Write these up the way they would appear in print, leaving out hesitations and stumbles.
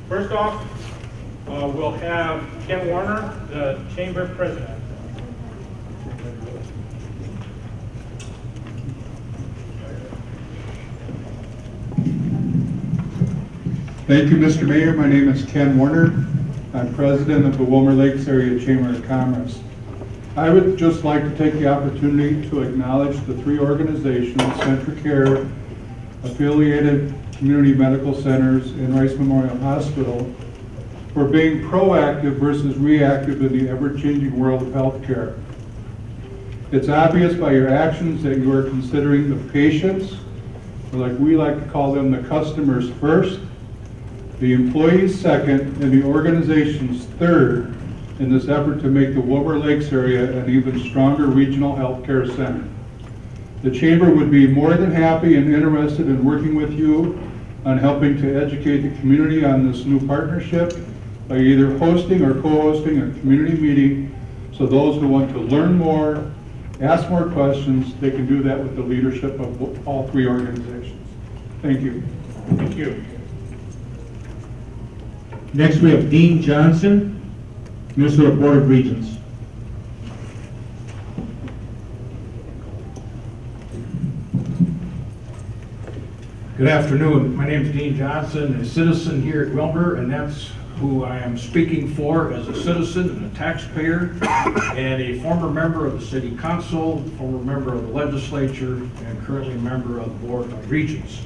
First off, we'll have Ken Warner, the Chamber President. Thank you, Mr. Mayor. My name is Ken Warner. I'm president of the Willmar Lakes Area Chamber of Commerce. I would just like to take the opportunity to acknowledge the three organizations, CentraCare, affiliated community medical centers, and Rice Memorial Hospital, for being proactive versus reactive in the ever-changing world of healthcare. It's obvious by your actions that you are considering the patients, or like we like to call them, the customers first, the employees second, and the organizations third in this effort to make the Willmar Lakes area an even stronger regional healthcare center. The Chamber would be more than happy and interested in working with you on helping to educate the community on this new partnership by either hosting or co-hosting a community meeting, so those who want to learn more, ask more questions, they can do that with the leadership of all three organizations. Thank you. Thank you. Next, we have Dean Johnson, Minnesota Board of Regents. Good afternoon. My name is Dean Johnson, a citizen here at Willmar, and that's who I am speaking for as a citizen and a taxpayer and a former member of the City Council, former member of the legislature, and currently a member of the Board of Regents.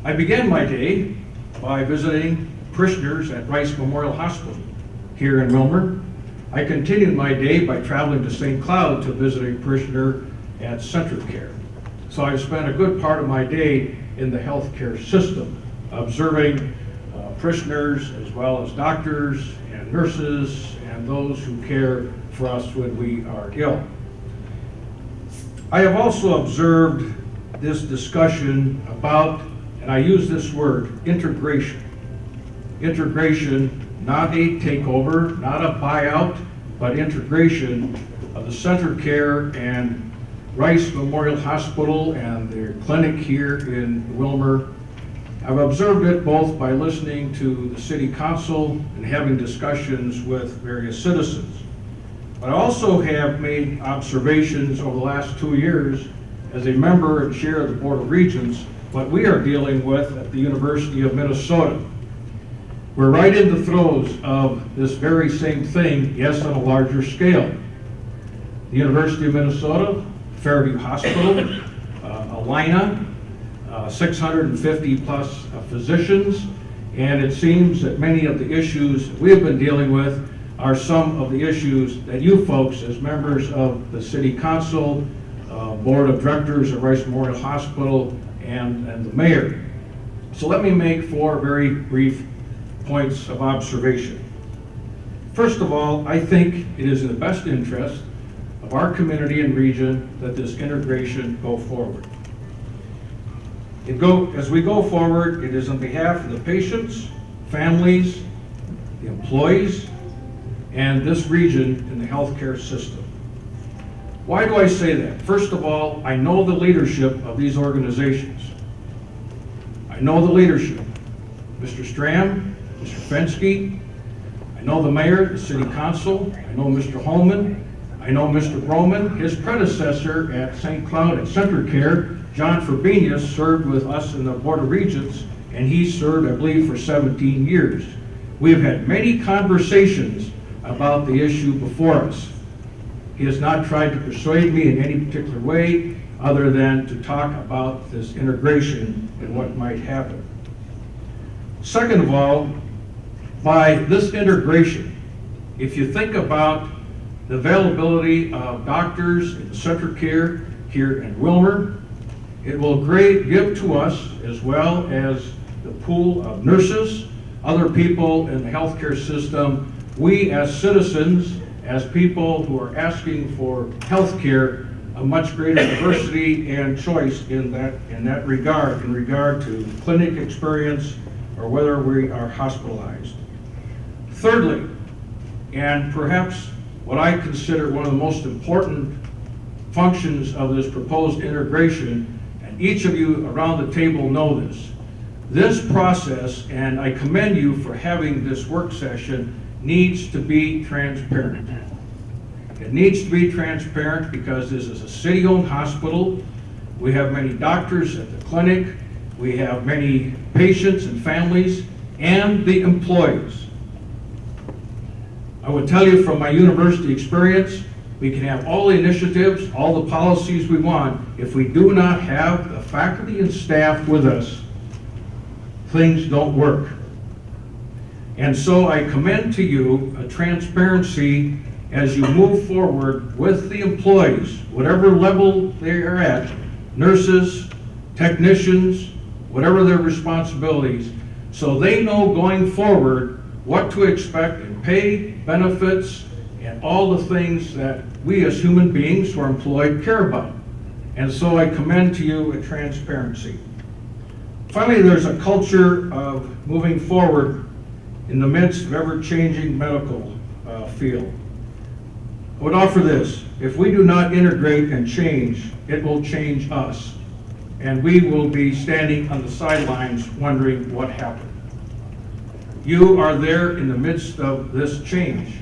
I began my day by visiting parishioners at Rice Memorial Hospital here in Willmar. I continued my day by traveling to St. Cloud to visit a parishioner at CentraCare. So I've spent a good part of my day in the healthcare system, observing parishioners as well as doctors and nurses and those who care for us when we are ill. I have also observed this discussion about, and I use this word, integration. Integration, not a takeover, not a buyout, but integration of the CentraCare and Rice Memorial Hospital and their clinic here in Willmar. I've observed it both by listening to the City Council and having discussions with various citizens. But I also have made observations over the last 2 years as a member and chair of the Board of Regents, what we are dealing with at the University of Minnesota. We're right in the throes of this very same thing, yes, on a larger scale. The University of Minnesota, Fairview Hospital, Alina, 650 plus physicians, and it seems that many of the issues we have been dealing with are some of the issues that you folks as members of the City Council, Board of Directors of Rice Memorial Hospital, and the Mayor. So let me make 4 very brief points of observation. First of all, I think it is in the best interest of our community and region that this integration go forward. As we go forward, it is on behalf of the patients, families, the employees, and this region in the healthcare system. Why do I say that? First of all, I know the leadership of these organizations. I know the leadership. Mr. Stram, Mr. Fensky, I know the mayor, the city council, I know Mr. Holman, I know Mr. Broman, his predecessor at St. Cloud at CentraCare, John Fabinius, served with us in the Board of Regents, and he served, I believe, for 17 years. We have had many conversations about the issue before us. He has not tried to persuade me in any particular way other than to talk about this integration and what might happen. Second of all, by this integration, if you think about the availability of doctors in CentraCare here in Willmar, it will give to us, as well as the pool of nurses, other people in the healthcare system, we as citizens, as people who are asking for healthcare, a much greater diversity and choice in that regard, in regard to clinic experience or whether we are hospitalized. Thirdly, and perhaps what I consider one of the most important functions of this proposed integration, and each of you around the table know this, This process, and I commend you for having this work session, needs to be transparent. It needs to be transparent because this is a city-owned hospital. We have many doctors at the clinic. We have many patients and families and the employees. I would tell you from my university experience, we can have all the initiatives, all the policies we want. If we do not have the faculty and staff with us, things don't work. And so I commend to you a transparency as you move forward with the employees, whatever level they are at, nurses, technicians, whatever their responsibilities, so they know going forward what to expect in pay, benefits, and all the things that we as human beings who are employed care about. And so I commend to you a transparency. Finally, there's a culture of moving forward in the midst of ever-changing medical field. I would offer this: if we do not integrate and change, it will change us. And we will be standing on the sidelines wondering what happened. You are there in the midst of this change.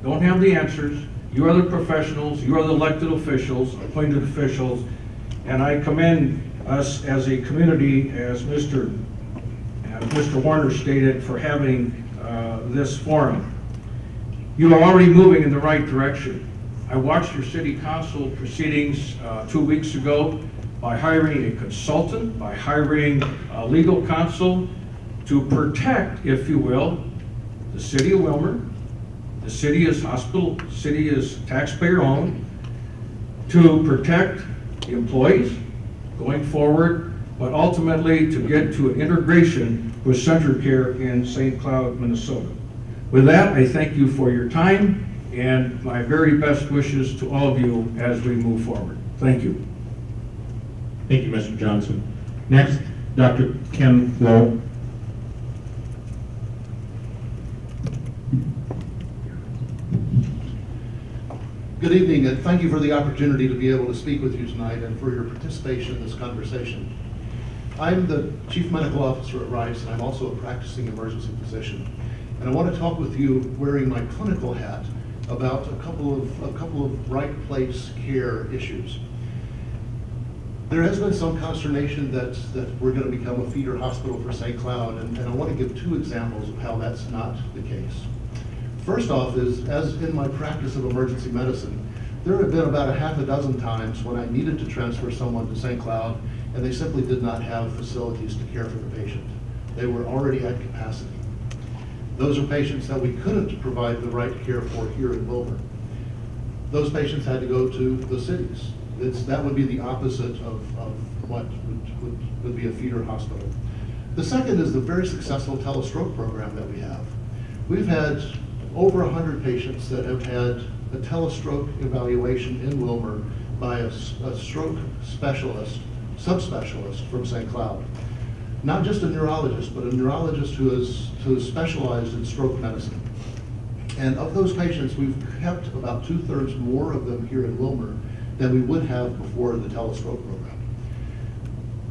Don't have the answers. You are the professionals, you are the elected officials, appointed officials, and I commend us as a community, as Mr. Warner stated, for having this forum. You are already moving in the right direction. I watched your city council proceedings 2 weeks ago by hiring a consultant, by hiring a legal counsel to protect, if you will, the city of Willmar. The city is hospital, the city is taxpayer owned, to protect the employees going forward, but ultimately to get to an integration with CentraCare in St. Cloud, Minnesota. With that, I thank you for your time and my very best wishes to all of you as we move forward. Thank you. Thank you, Mr. Johnson. Next, Dr. Ken Flo. Good evening, and thank you for the opportunity to be able to speak with you tonight and for your participation in this conversation. I'm the Chief Medical Officer at Rice, and I'm also a practicing emergency physician. And I want to talk with you wearing my clinical hat about a couple of right place care issues. There has been some consternation that we're going to become a feeder hospital for St. Cloud, and I want to give 2 examples of how that's not the case. First off is, as in my practice of emergency medicine, there have been about a half a dozen times when I needed to transfer someone to St. Cloud and they simply did not have facilities to care for the patient. They were already at capacity. Those are patients that we couldn't provide the right care for here in Willmar. Those patients had to go to the cities. That would be the opposite of what would be a feeder hospital. The second is the very successful telestroke program that we have. We've had over 100 patients that have had a telestroke evaluation in Willmar by a stroke specialist, subspecialist from St. Cloud. Not just a neurologist, but a neurologist who is specialized in stroke medicine. And of those patients, we've kept about 2/3 more of them here in Willmar than we would have before the telestroke program.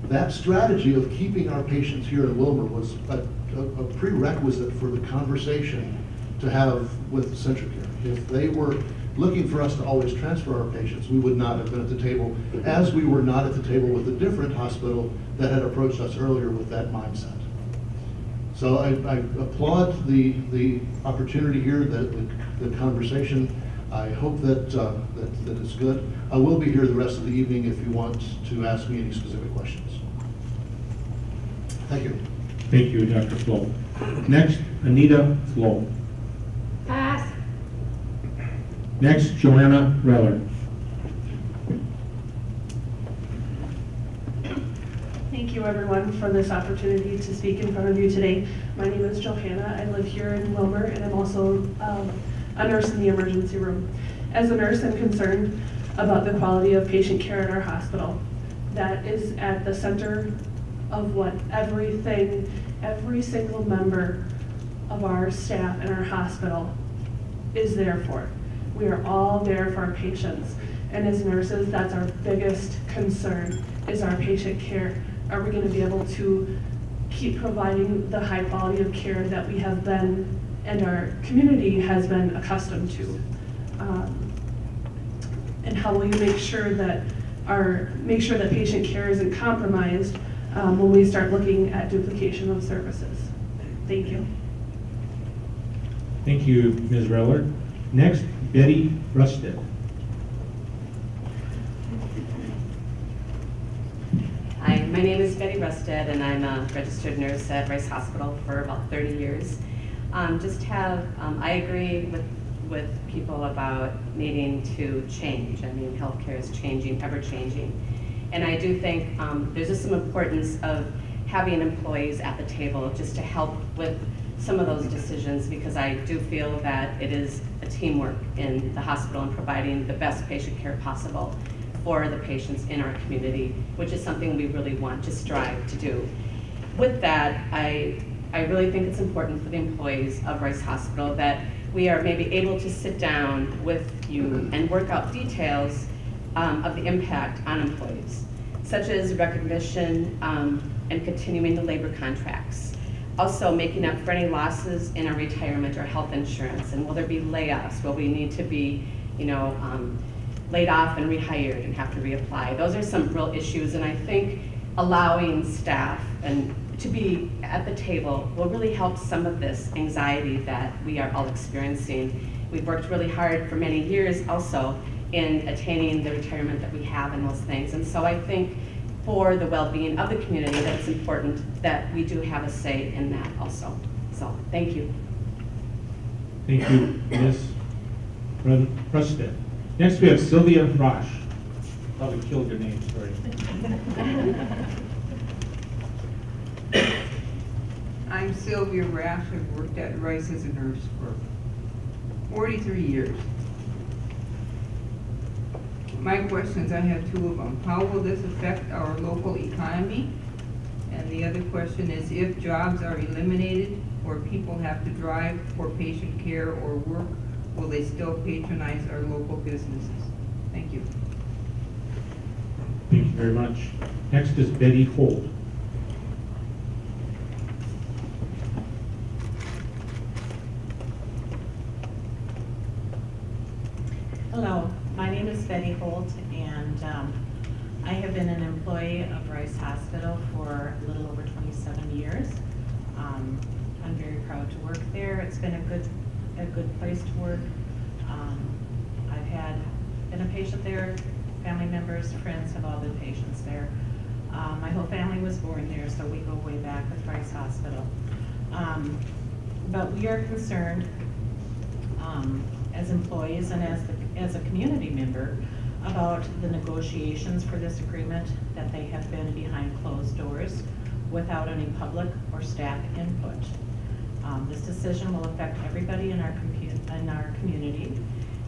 That strategy of keeping our patients here in Willmar was a prerequisite for the conversation to have with CentraCare. If they were looking for us to always transfer our patients, we would not have been at the table, as we were not at the table with a different hospital that had approached us earlier with that mindset. So I applaud the opportunity here, the conversation. I hope that it's good. I will be here the rest of the evening if you want to ask me any specific questions. Thank you. Thank you, Dr. Flo. Next, Anita Flo. Pass. Next, Joanna Reller. Thank you, everyone, for this opportunity to speak in front of you today. My name is Johanna. I live here in Willmar, and I'm also a nurse in the emergency room. As a nurse, I'm concerned about the quality of patient care in our hospital. That is at the center of what every single member of our staff in our hospital is there for. We are all there for our patients. And as nurses, that's our biggest concern, is our patient care. Are we going to be able to keep providing the high quality of care that we have been and our community has been accustomed to? And how will you make sure that patient care isn't compromised when we start looking at duplication of services? Thank you. Thank you, Ms. Reller. Next, Betty Rusted. Hi, my name is Betty Rusted, and I'm a registered nurse at Rice Hospital for about 30 years. I agree with people about needing to change. I mean, healthcare is changing, ever changing. And I do think there's just some importance of having employees at the table just to help with some of those decisions, because I do feel that it is a teamwork in the hospital and providing the best patient care possible for the patients in our community, which is something we really want to strive to do. With that, I really think it's important for the employees of Rice Hospital that we are maybe able to sit down with you and work out details of the impact on employees, such as recognition and continuing the labor contracts. Also making up for any losses in our retirement or health insurance, and will there be layoffs? Will we need to be, laid off and rehired and have to reapply? Those are some real issues, and I think allowing staff and to be at the table will really help some of this anxiety that we are all experiencing. We've worked really hard for many years also in attaining the retirement that we have and those things, and so I think for the well-being of the community that it's important that we do have a say in that also. So, thank you. Thank you, Ms. Rusted. Next, we have Sylvia Rosh. Probably killed your name, sorry. I'm Sylvia Rash. I've worked at Rice as a nurse for 43 years. My questions, I have two of them. How will this affect our local economy? And the other question is, if jobs are eliminated or people have to drive for patient care or work, will they still patronize our local businesses? Thank you. Thank you very much. Next is Betty Holt. Hello, my name is Betty Holt, and I have been an employee of Rice Hospital for a little over 27 years. I'm very proud to work there. It's been a good place to work. I've been a patient there. Family members, friends have all been patients there. My whole family was born there, so we go way back with Rice Hospital. But we are concerned as employees and as a community member about the negotiations for this agreement, that they have been behind closed doors without any public or staff input. This decision will affect everybody in our community,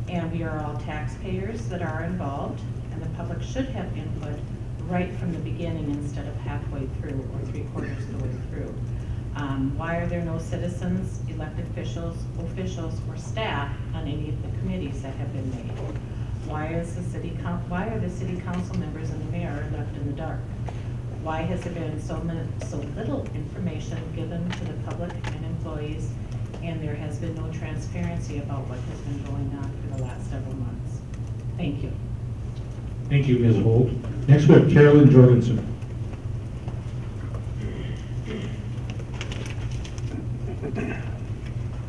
and we are all taxpayers that are involved, and the public should have input right from the beginning instead of halfway through or 3/4 of the way through. Why are there no citizens, elected officials, or staff on any of the committees that have been made? Why are the city council members and the mayor left in the dark? Why has there been so little information given to the public and employees, and there has been no transparency about what has been going on for the last several months? Thank you. Thank you, Ms. Holt. Next, we have Carolyn Jorgensen.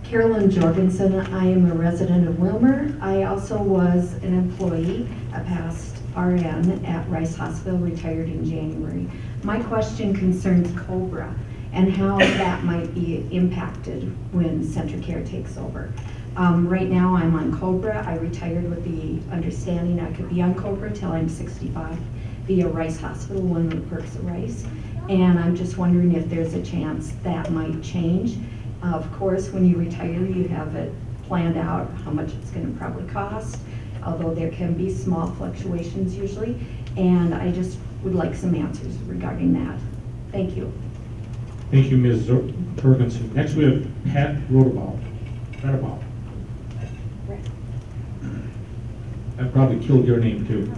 Carolyn Jorgensen, I am a resident of Willmar. I also was an employee, a past RN at Rice Hospital, retired in January. My question concerns COBRA and how that might be impacted when CentraCare takes over. Right now I'm on COBRA. I retired with the understanding I could be on COBRA till I'm 65 via Rice Hospital, one of the perks of Rice. And I'm just wondering if there's a chance that might change. Of course, when you retire, you have it planned out how much it's going to probably cost, although there can be small fluctuations usually. And I just would like some answers regarding that. Thank you. Thank you, Ms. Jorgensen. Next, we have Pat Rodabout. I probably killed your name too.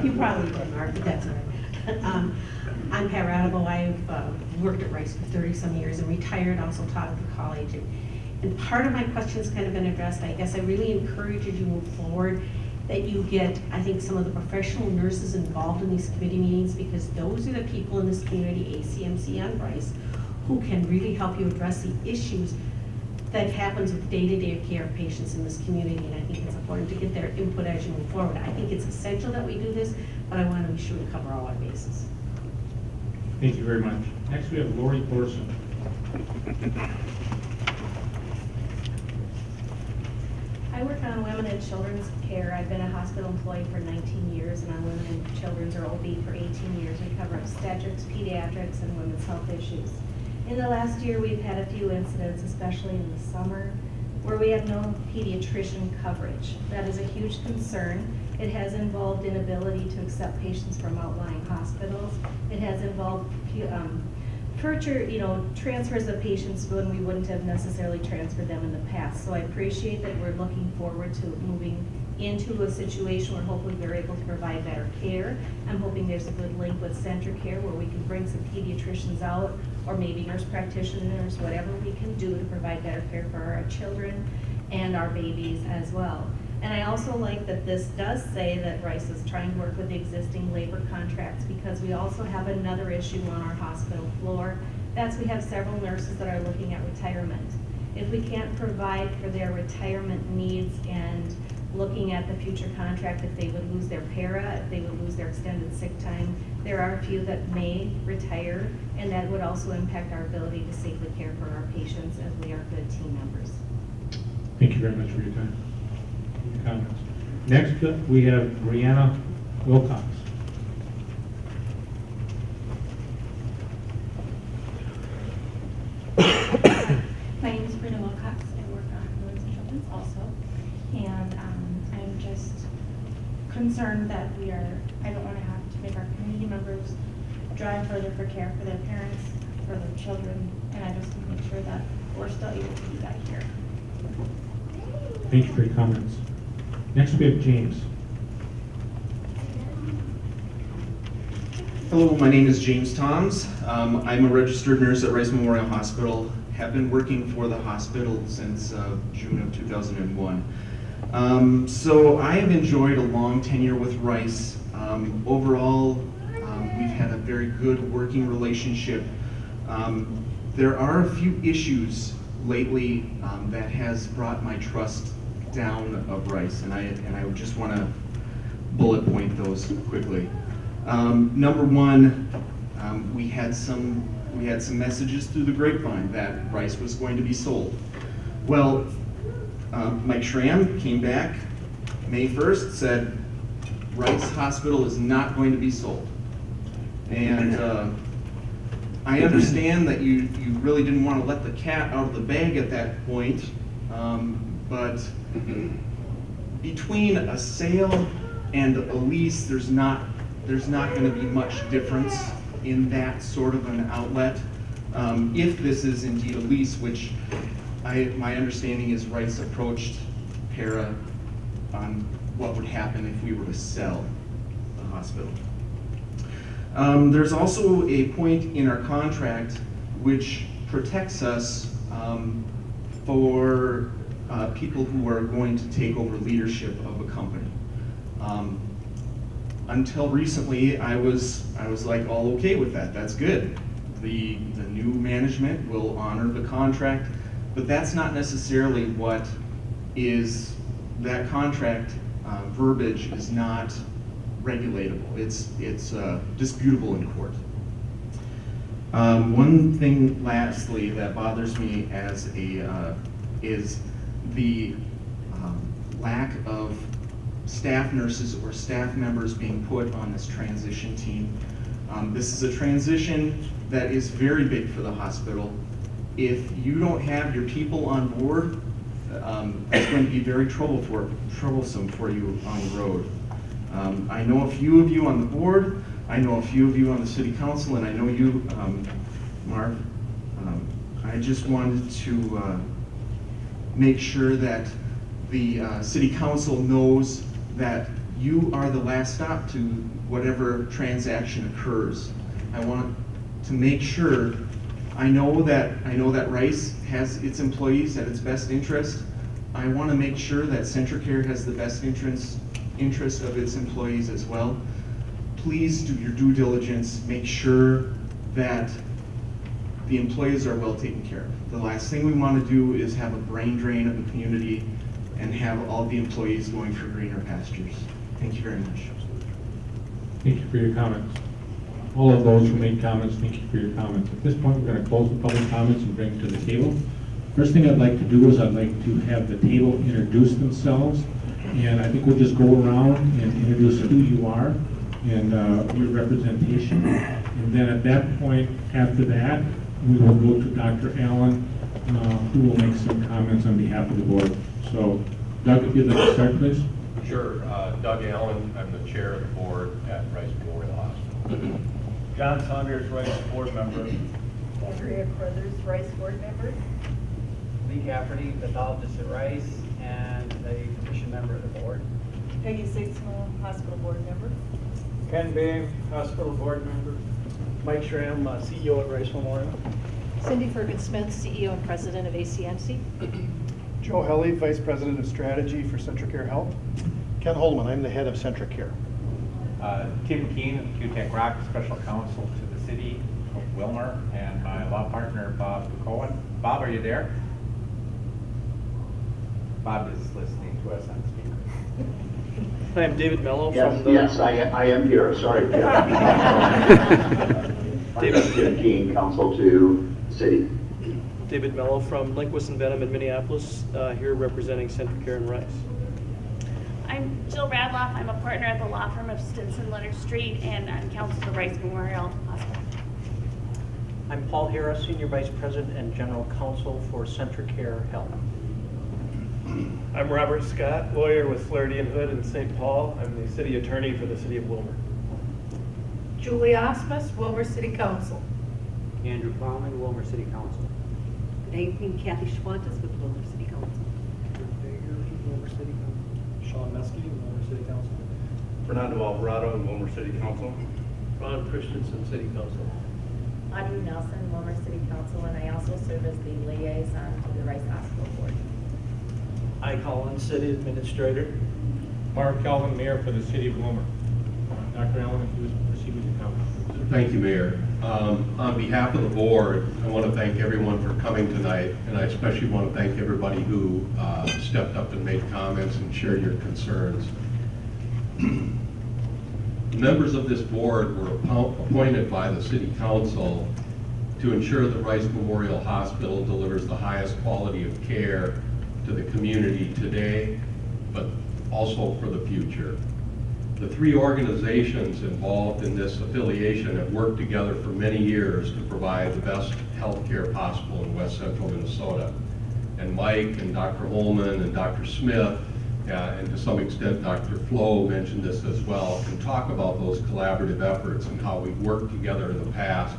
You probably did, Mark, but that's all right. I'm Pat Radable. I've worked at Rice for 30-some years and retired, also taught at the college. And part of my question has kind of been addressed. I guess I really encourage you to move forward, that you get, I think, some of the professional nurses involved in these committee meetings, because those are the people in this community, ACMC and Rice, who can really help you address the issues that happens with day-to-day care of patients in this community. And I think it's important to get their input as you move forward. I think it's essential that we do this, but I want to be sure we cover all our bases. Thank you very much. Next, we have Lori Thorson. I work on women and children's care. I've been a hospital employee for 19 years and on women and children's, or OB, for 18 years. We cover obstetrics, pediatrics, and women's health issues. In the last year, we've had a few incidents, especially in the summer, where we have no pediatrician coverage. That is a huge concern. It has involved inability to accept patients from outlying hospitals. It has involved transfers of patients when we wouldn't have necessarily transferred them in the past. So I appreciate that we're looking forward to moving into a situation where hopefully we're able to provide better care. I'm hoping there's a good link with Center Care where we can bring some pediatricians out, or maybe nurse practitioners, whatever we can do to provide better care for our children and our babies as well. And I also like that this does say that Rice is trying to work with the existing labor contracts, because we also have another issue on our hospital floor. That's we have several nurses that are looking at retirement. If we can't provide for their retirement needs and looking at the future contract, if they would lose their para, if they would lose their extended sick time, there are a few that may retire, and that would also impact our ability to safely care for our patients, as we are good team members. Thank you very much for your time. Your comments. Next, we have Brianna Wilcox. My name is Brianna Wilcox. I work on women's and children's also. And I'm just concerned that I don't want to have to make our community members drive further for care for their parents, for their children, and I just want to make sure that we're still able to do that here. Thank you for your comments. Next, we have James. Hello, my name is James Toms. I'm a registered nurse at Rice Memorial Hospital. Have been working for the hospital since June of 2001. So I have enjoyed a long tenure with Rice. Overall, we've had a very good working relationship. There are a few issues lately that has brought my trust down of Rice, and I just want to bullet point those quickly. Number one, we had some messages through the grapevine that Rice was going to be sold. Well, Mike Schramm came back May 1st, said Rice Hospital is not going to be sold. And I understand that you really didn't want to let the cat out of the bag at that point, but between a sale and a lease, there's not going to be much difference in that sort of an outlet. If this is indeed a lease, which my understanding is Rice approached Para on what would happen if we were to sell the hospital. There's also a point in our contract which protects us for people who are going to take over leadership of a company. Until recently, I was like all okay with that. That's good. The new management will honor the contract, but that's not necessarily what is, that contract verbiage is not regulatable. It's disputable in court. One thing lastly that bothers me as is the lack of staff nurses or staff members being put on this transition team. This is a transition that is very big for the hospital. If you don't have your people on board, it's going to be very troublesome for you on the road. I know a few of you on the board, I know a few of you on the city council, and I know you, Marv. I just wanted to make sure that the city council knows that you are the last stop to whatever transaction occurs. I want to make sure, I know that Rice has its employees at its best interest. I want to make sure that CentraCare has the best interest of its employees as well. Please do your due diligence, make sure that the employees are well taken care of. The last thing we want to do is have a brain drain of the community and have all the employees going for greener pastures. Thank you very much. Thank you for your comments. All of those who made comments, thank you for your comments. At this point, we're going to close the public comments and bring it to the table. First thing I'd like to do is I'd like to have the table introduce themselves. And I think we'll just go around and introduce who you are and your representation. And then at that point, after that, we will go to Dr. Allen, who will make some comments on behalf of the board. So, Doug, if you'd like to start, please. Sure. Doug Allen, I'm the chair of the board at Rice Memorial Hospital. John Saunders, Rice board member. Andrea Crothers, Rice board member. Lee Cafferty, pathologist at Rice and a commission member of the board. Peggy Sixmo, hospital board member. Ken Babe, hospital board member. Mike Schramm, CEO at Rice Memorial. Cindy Ferguson-Smith, CEO and president of ACMC. Joe Helly, vice president of strategy for CentraCare Health. Ken Holman, I'm the head of CentraCare. Tim Keene of QTech Rock, special counsel to the city of Willmar, and my law partner, Bob Cohen. Bob, are you there? Bob is listening to us on speaker. I am David Mello from the... Yes, I am here, sorry. David Tim Keene, counsel to the city. David Mello from Linquist and Benham in Minneapolis, here representing CentraCare and Rice. I'm Jill Radloff. I'm a partner at the law firm of Stinson Leonard Street, and I'm counsel to Rice Memorial Hospital. I'm Paul Harris, senior vice president and general counsel for CentraCare Health. I'm Robert Scott, lawyer with Flaherty and Hood in St. Paul. I'm the city attorney for the city of Willmar. Julie Osmus, Wilmer City Council. Andrew Plowman, Wilmer City Council. Good evening, Kathy Schwantes with Willmar City Council. Wilmer City Council. Sean Mesky, Wilmer City Council. Fernando Alvarado, Wilmer City Council. Ron Christensen, City Council. Audrey Nelson, Wilmer City Council, and I also serve as the liaison to the Rice Hospital Board. I. Collins, City Administrator. Mark Calvin, Mayor for the City of Willmar. Dr. Allen, if you would proceed with your comments. Thank you, Mayor. On behalf of the board, I want to thank everyone for coming tonight, and I especially want to thank everybody who stepped up and made comments and shared your concerns. Members of this board were appointed by the City Council to ensure that Rice Memorial Hospital delivers the highest quality of care to the community today, but also for the future. The three organizations involved in this affiliation have worked together for many years to provide the best health care possible in West Central Minnesota. And Mike and Dr. Holman and Dr. Smith, and to some extent Dr. Flo mentioned this as well, can talk about those collaborative efforts and how we've worked together in the past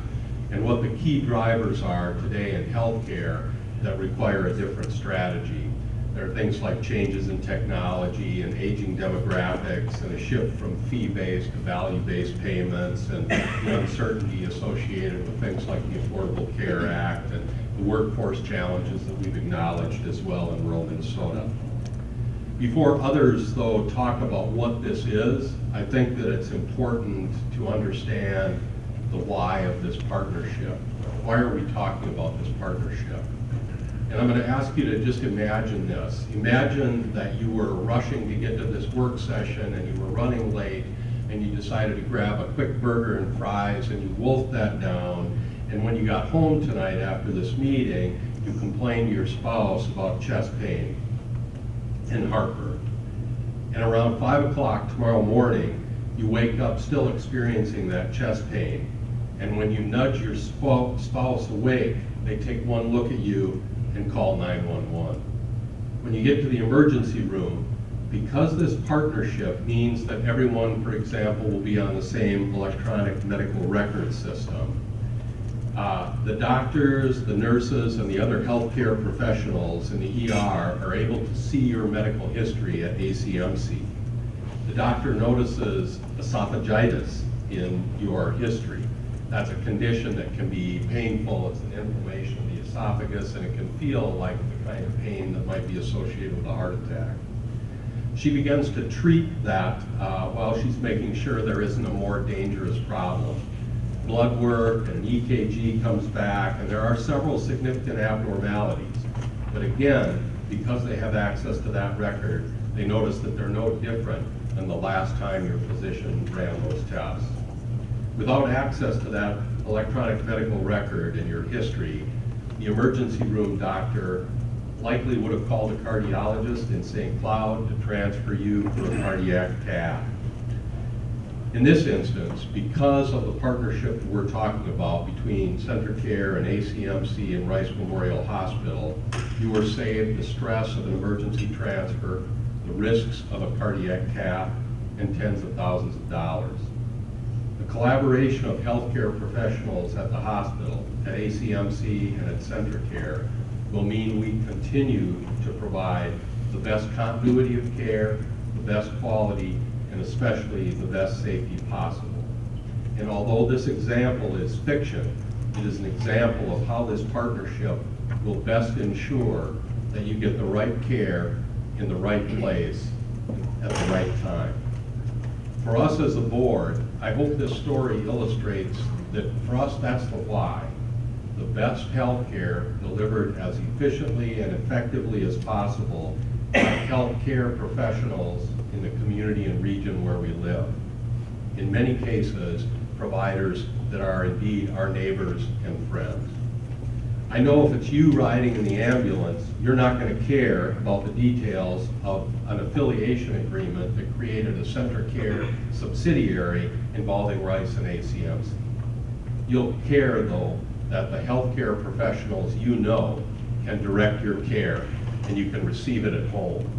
and what the key drivers are today in healthcare that require a different strategy. There are things like changes in technology and aging demographics and a shift from fee-based to value-based payments and the uncertainty associated with things like the Affordable Care Act and the workforce challenges that we've acknowledged as well in rural Minnesota. Before others, though, talk about what this is, I think that it's important to understand the why of this partnership. Why are we talking about this partnership? And I'm going to ask you to just imagine this. Imagine that you were rushing to get to this work session and you were running late and you decided to grab a quick burger and fries and you wolfed that down. And when you got home tonight after this meeting, you complained to your spouse about chest pain and heartburn. And around 5 o'clock tomorrow morning, you wake up still experiencing that chest pain. And when you nudge your spouse awake, they take one look at you and call 911. When you get to the emergency room, because this partnership means that everyone, for example, will be on the same electronic medical record system, the doctors, the nurses, and the other healthcare professionals in the ER are able to see your medical history at ACMC. The doctor notices esophagitis in your history. That's a condition that can be painful. It's an inflammation of the esophagus, and it can feel like the kind of pain that might be associated with a heart attack. She begins to treat that while she's making sure there isn't a more dangerous problem. Blood work and EKG comes back, and there are several significant abnormalities. But again, because they have access to that record, they notice that they're no different than the last time your physician ran those tests. Without access to that electronic medical record and your history, the emergency room doctor likely would have called a cardiologist in St. Cloud to transfer you for a cardiac cath. In this instance, because of the partnership we're talking about between CentraCare and ACMC and Rice Memorial Hospital, you were saved the stress of an emergency transfer, the risks of a cardiac cath, and tens of thousands of dollars. The collaboration of healthcare professionals at the hospital, at ACMC, and at CentraCare will mean we continue to provide the best continuity of care, the best quality, and especially the best safety possible. And although this example is fiction, it is an example of how this partnership will best ensure that you get the right care in the right place at the right time. For us as a board, I hope this story illustrates that for us, that's the why. The best health care delivered as efficiently and effectively as possible by healthcare professionals in the community and region where we live. In many cases, providers that are indeed our neighbors and friends. I know if it's you riding in the ambulance, you're not going to care about the details of an affiliation agreement that created a CentraCare subsidiary involving Rice and ACMC. You'll care, though, that the healthcare professionals you know can direct your care and you can receive it at home.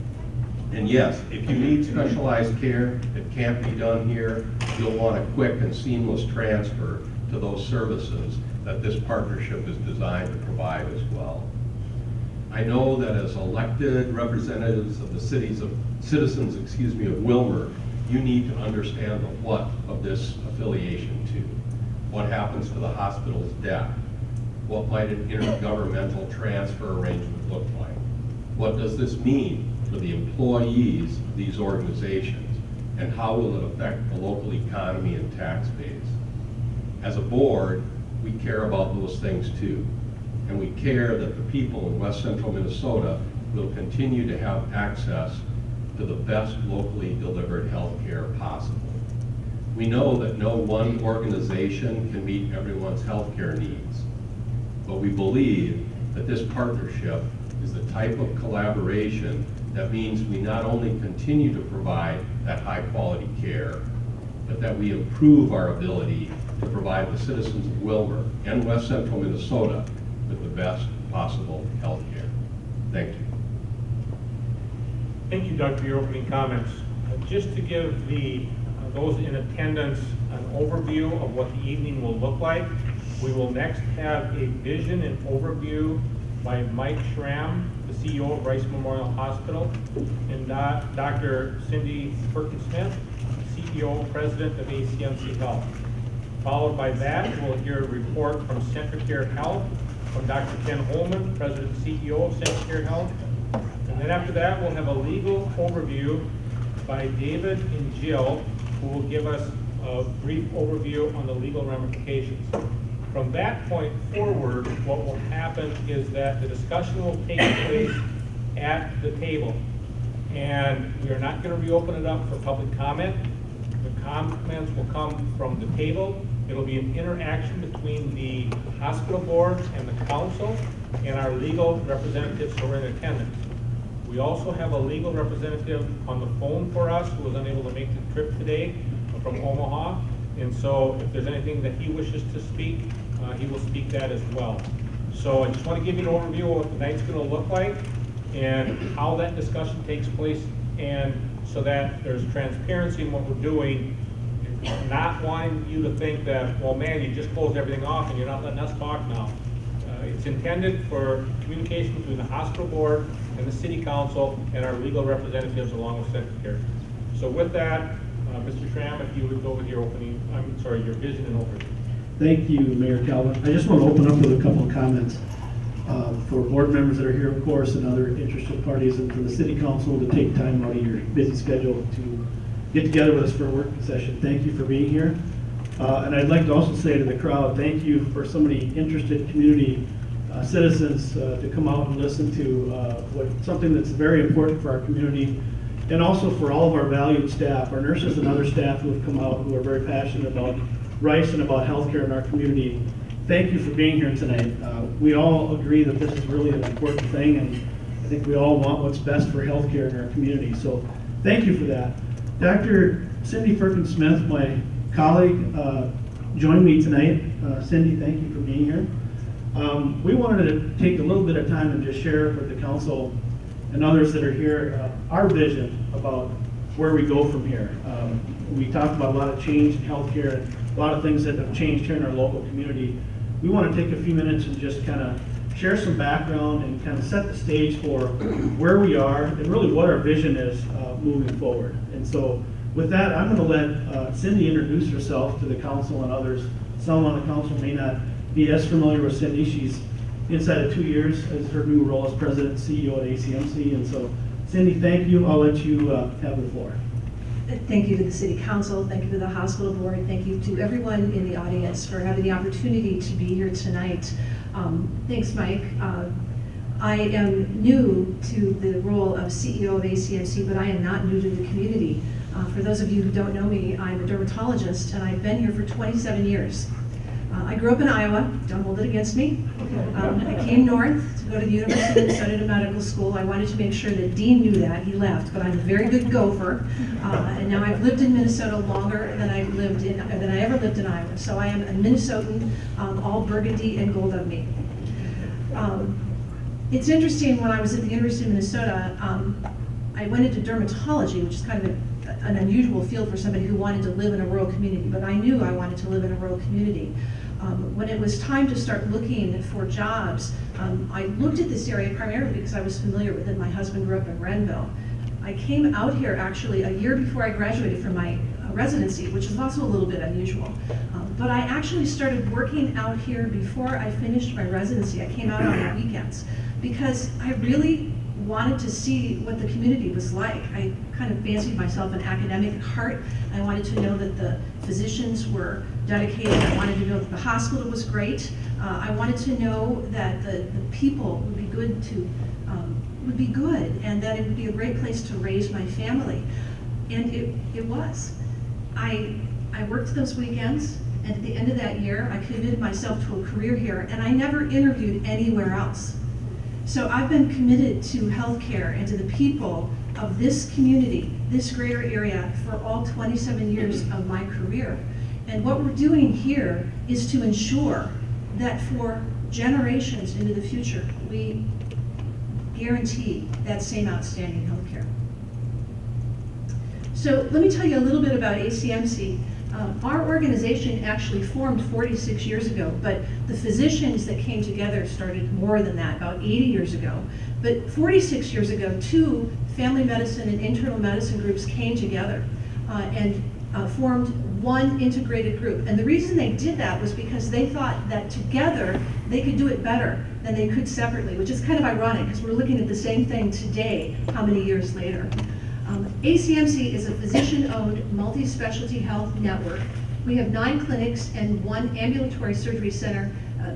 And yes, if you need specialized care that can't be done here, you'll want a quick and seamless transfer to those services that this partnership is designed to provide as well. I know that as elected representatives of the citizens of Willmar, you need to understand the what of this affiliation to. What happens to the hospital's debt? What might an intergovernmental transfer arrangement look like? What does this mean for the employees of these organizations? And how will it affect the local economy and tax base? As a board, we care about those things too. And we care that the people in West Central Minnesota will continue to have access to the best locally delivered health care possible. We know that no one organization can meet everyone's health care needs, but we believe that this partnership is the type of collaboration that means we not only continue to provide that high quality care, but that we improve our ability to provide the citizens of Willmar and West Central Minnesota with the best possible health care. Thank you. Thank you, Doug, for your opening comments. Just to give those in attendance an overview of what the evening will look like, we will next have a vision and overview by Mike Schramm, the CEO of Rice Memorial Hospital, and Dr. Cindy Perkins-Smith, CEO and President of ACMC Health. Followed by that, we'll hear a report from CentraCare Health from Dr. Ken Holman, President and CEO of CentraCare Health. And then after that, we'll have a legal overview by David and Jill, who will give us a brief overview on the legal ramifications. From that point forward, what will happen is that the discussion will take place at the table. And we are not going to reopen it up for public comment. The comments will come from the table. It'll be an interaction between the hospital board and the council and our legal representatives who are in attendance. We also have a legal representative on the phone for us who was unable to make the trip today from Omaha. And so if there's anything that he wishes to speak, he will speak that as well. So I just want to give you an overview of what the night's going to look like and how that discussion takes place, and so that there's transparency in what we're doing, not wanting you to think that, well, man, you just closed everything off and you're not letting us talk now. It's intended for communication between the hospital board and the city council and our legal representatives along with CentraCare. So with that, Mr. Schramm, if you would go with your vision and overview. Thank you, Mayor Calvin. I just want to open up with a couple of comments for board members that are here, of course, and other interested parties, and for the city council to take time out of your busy schedule to get together with us for a working session. Thank you for being here. And I'd like to also say to the crowd, thank you for so many interested community citizens to come out and listen to something that's very important for our community, and also for all of our valued staff, our nurses and other staff who have come out who are very passionate about Rice and about healthcare in our community. Thank you for being here tonight. We all agree that this is really an important thing, and I think we all want what's best for healthcare in our community. So thank you for that. Dr. Cindy Firkin-Smith, my colleague, joined me tonight. Cindy, thank you for being here. We wanted to take a little bit of time and just share with the council and others that are here our vision about where we go from here. We talked about a lot of change in healthcare and a lot of things that have changed here in our local community. We want to take a few minutes and just kind of share some background and kind of set the stage for where we are and really what our vision is moving forward. And so with that, I'm going to let Cindy introduce herself to the council and others. Some on the council may not be as familiar with Cindy. She's inside of 2 years as her new role as president and CEO at ACMC. And so, Cindy, thank you. I'll let you have the floor. Thank you to the City Council, thank you to the Hospital Board, thank you to everyone in the audience for having the opportunity to be here tonight. Thanks, Mike. I am new to the role of CEO of ACMC, but I am not new to the community. For those of you who don't know me, I'm a dermatologist, and I've been here for 27 years. I grew up in Iowa, don't hold it against me. I came north to go to the University of Minnesota to medical school. I wanted to make sure that Dean knew that, he left, but I'm a very good gopher. And now I've lived in Minnesota longer than I ever lived in Iowa. So I am a Minnesotan, all burgundy and gold on me. It's interesting, when I was at the University of Minnesota, I went into dermatology, which is kind of an unusual field for somebody who wanted to live in a rural community, but I knew I wanted to live in a rural community. When it was time to start looking for jobs, I looked at this area primarily because I was familiar with it. My husband grew up in Renville. I came out here actually a year before I graduated from my residency, which is also a little bit unusual. But I actually started working out here before I finished my residency. I came out on the weekends because I really wanted to see what the community was like. I kind of fancied myself an academic at heart. I wanted to know that the physicians were dedicated. I wanted to know that the hospital was great. I wanted to know that the people would be good and that it would be a great place to raise my family. And it was. I worked those weekends, and at the end of that year, I committed myself to a career here, and I never interviewed anywhere else. So I've been committed to healthcare and to the people of this community, this greater area, for all 27 years of my career. And what we're doing here is to ensure that for generations into the future, we guarantee that same outstanding healthcare. So let me tell you a little bit about ACMC. Our organization actually formed 46 years ago, but the physicians that came together started more than that, about 80 years ago. But 46 years ago, 2 family medicine and internal medicine groups came together and formed one integrated group. And the reason they did that was because they thought that together they could do it better than they could separately, which is kind of ironic because we're looking at the same thing today, how many years later. ACMC is a physician-owned multi-specialty health network. We have 9 clinics and 1 ambulatory surgery center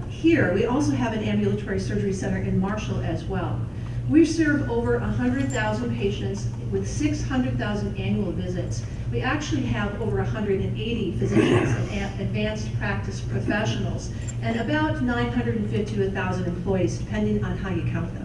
here. We also have an ambulatory surgery center in Marshall as well. We serve over 100,000 patients with 600,000 annual visits. We actually have over 180 physicians and advanced practice professionals and about 950 to 1,000 employees, depending on how you count them.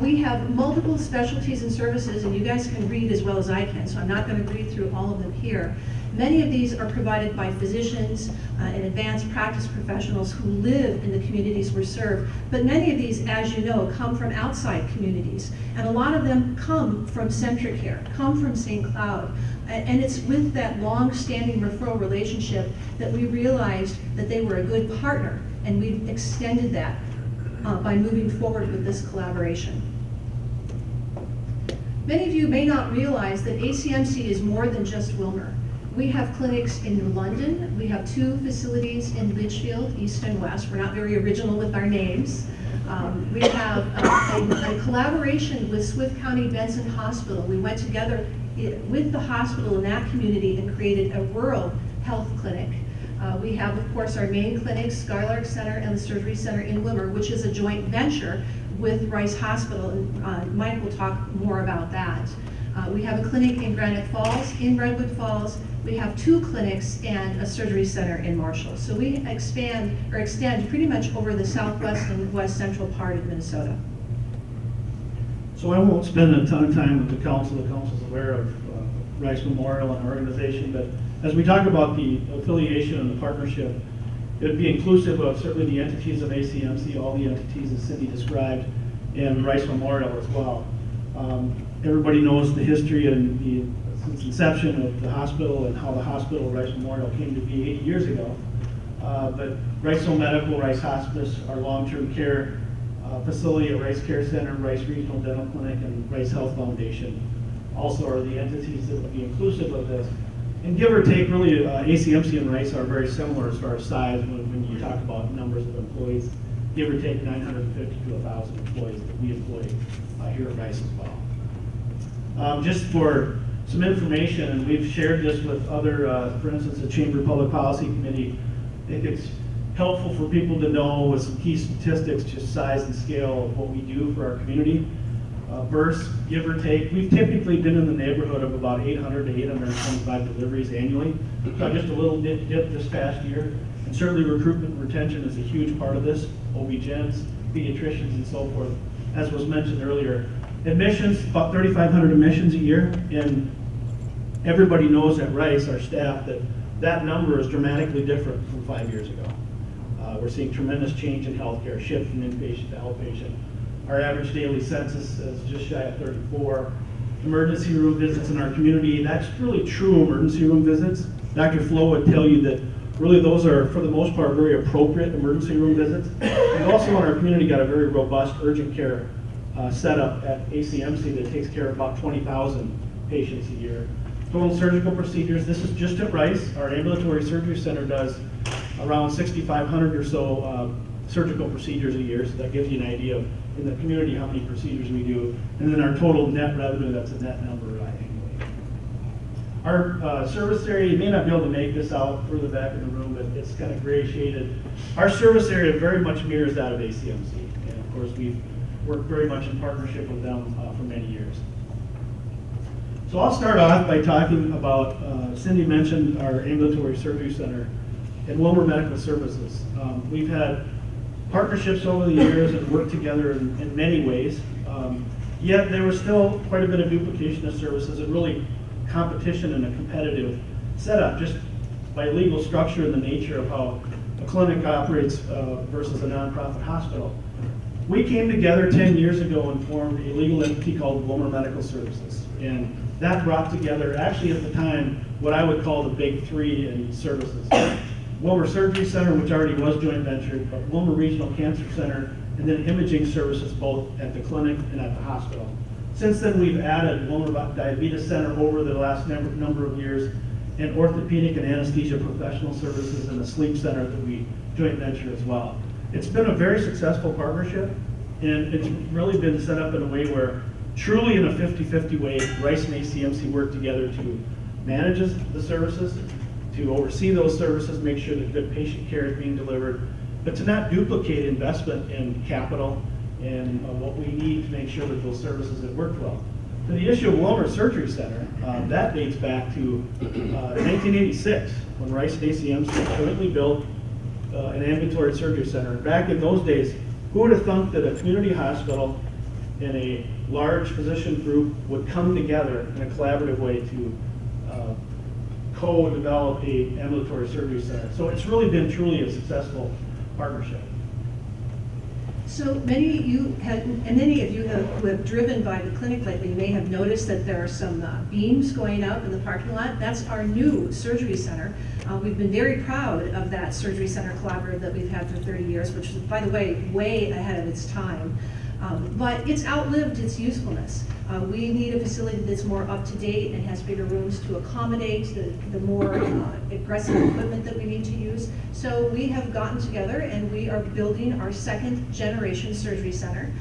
We have multiple specialties and services, and you guys can read as well as I can, so I'm not going to read through all of them here. Many of these are provided by physicians and advanced practice professionals who live in the communities we serve, but many of these, as you know, come from outside communities, and a lot of them come from CentraCare, come from St. Cloud, and it's with that long-standing referral relationship that we realized that they were a good partner, and we've extended that by moving forward with this collaboration. Many of you may not realize that ACMC is more than just Willmar. We have clinics in London. We have 2 facilities in Litchfield, East and West. We're not very original with our names. We have a collaboration with Swift County Benson Hospital. We went together with the hospital in that community and created a rural health clinic. We have, of course, our main clinics, Skylark Center and the Surgery Center in Willmar, which is a joint venture with Rice Hospital, and Mike will talk more about that. We have a clinic in Granite Falls, in Redwood Falls. We have 2 clinics and a surgery center in Marshall. So we extend pretty much over the southwest and west central part of Minnesota. So I won't spend a ton of time with the council. The council's aware of Rice Memorial and our organization, but as we talk about the affiliation and the partnership, it would be inclusive of certainly the entities of ACMC, all the entities that Cindy described, and Rice Memorial as well. Everybody knows the history and since inception of the hospital and how the hospital, Rice Memorial, came to be 80 years ago. But Rice Home Medical, Rice Hospice, our long-term care facility at Rice Care Center, Rice Regional Dental Clinic, and Rice Health Foundation also are the entities that would be inclusive of this. And give or take, really, ACMC and Rice are very similar as far as size when you talk about numbers of employees. Give or take 950 to 1,000 employees that we employ here at Rice as well. Just for some information, and we've shared this with other, for instance, the Chamber Public Policy Committee. I think it's helpful for people to know with some key statistics, just size and scale of what we do for our community. Births, give or take, we've typically been in the neighborhood of about 800 to 825 deliveries annually. Just a little dip this past year. And certainly recruitment and retention is a huge part of this. OB-GYNs, pediatricians, and so forth. As was mentioned earlier, admissions, about 3,500 admissions a year, and everybody knows at Rice, our staff, that number is dramatically different from 5 years ago. We're seeing tremendous change in healthcare, shift from inpatient to outpatient. Our average daily census is just shy of 34. Emergency room visits in our community, that's really true emergency room visits. Dr. Flo would tell you that really those are, for the most part, very appropriate emergency room visits. We've also in our community got a very robust urgent care setup at ACMC that takes care of about 20,000 patients a year. Total surgical procedures, this is just at Rice. Our ambulatory surgery center does around 6,500 or so surgical procedures a year, so that gives you an idea of, in the community, how many procedures we do. And then our total net revenue, that's a net number annually. Our service area, you may not be able to make this out further back in the room, but it's kind of gray shaded. Our service area very much mirrors that of ACMC. And of course, we've worked very much in partnership with them for many years. So I'll start off by talking about, Cindy mentioned our ambulatory surgery center and Willmar Medical Services. We've had partnerships over the years and worked together in many ways. Yet there was still quite a bit of duplication of services and really competition in a competitive setup, just by legal structure and the nature of how a clinic operates versus a nonprofit hospital. We came together 10 years ago and formed a legal entity called Willmar Medical Services. And that brought together, actually at the time, what I would call the big 3 in services. Willmar Surgery Center, which already was joint ventured, but Willmar Regional Cancer Center, and then imaging services both at the clinic and at the hospital. Since then, we've added Willmar Diabetes Center over the last number of years, and orthopedic and anesthesia professional services and a sleep center that we joint venture as well. It's been a very successful partnership, and it's really been set up in a way where, truly in a 50-50 way, Rice and ACMC work together to manage the services, to oversee those services, make sure that good patient care is being delivered, but to not duplicate investment in capital and what we need to make sure that those services have worked well. For the issue of Willmar Surgery Center, that dates back to 1986, when Rice and ACMC jointly built an ambulatory surgery center. Back in those days, who would have thought that a community hospital and a large physician group would come together in a collaborative way to co-develop a ambulatory surgery center. So it's really been truly a successful partnership. So many of you who have driven by the clinic lately may have noticed that there are some beams going up in the parking lot. That's our new surgery center. We've been very proud of that surgery center collaborative that we've had for 30 years, which is, by the way, way ahead of its time. But it's outlived its usefulness. We need a facility that's more up-to-date and has bigger rooms to accommodate the more aggressive equipment that we need to use. So we have gotten together and we are building our second-generation surgery center.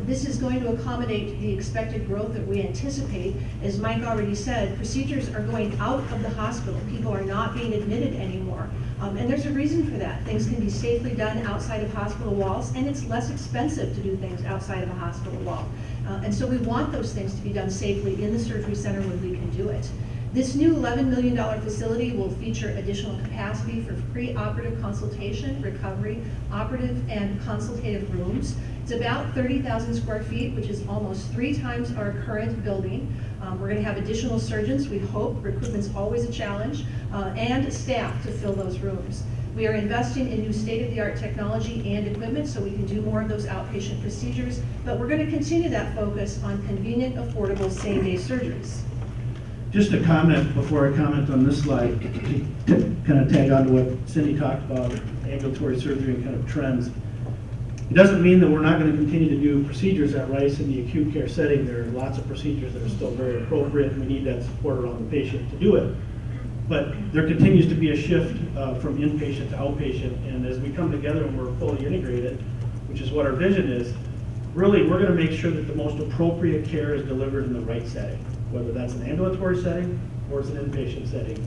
This is going to accommodate the expected growth that we anticipate. As Mike already said, procedures are going out of the hospital. People are not being admitted anymore. And there's a reason for that. Things can be safely done outside of hospital walls, and it's less expensive to do things outside of a hospital wall. And so we want those things to be done safely in the surgery center when we can do it. This new $11 million facility will feature additional capacity for pre-operative consultation, recovery, operative and consultative rooms. It's about 30,000 square feet, which is almost 3 times our current building. We're going to have additional surgeons, we hope. Recruitment's always a challenge, and staff to fill those rooms. We are investing in new state-of-the-art technology and equipment so we can do more of those outpatient procedures, but we're going to continue that focus on convenient, affordable, same-day surgeries. Just a comment before I comment on this slide, to kind of tag on to what Cindy talked about, ambulatory surgery and kind of trends. It doesn't mean that we're not going to continue to do procedures at Rice in the acute care setting. There are lots of procedures that are still very appropriate, and we need that support around the patient to do it. But there continues to be a shift from inpatient to outpatient, and as we come together and we're fully integrated, which is what our vision is, really we're going to make sure that the most appropriate care is delivered in the right setting, whether that's an ambulatory setting or it's an inpatient setting.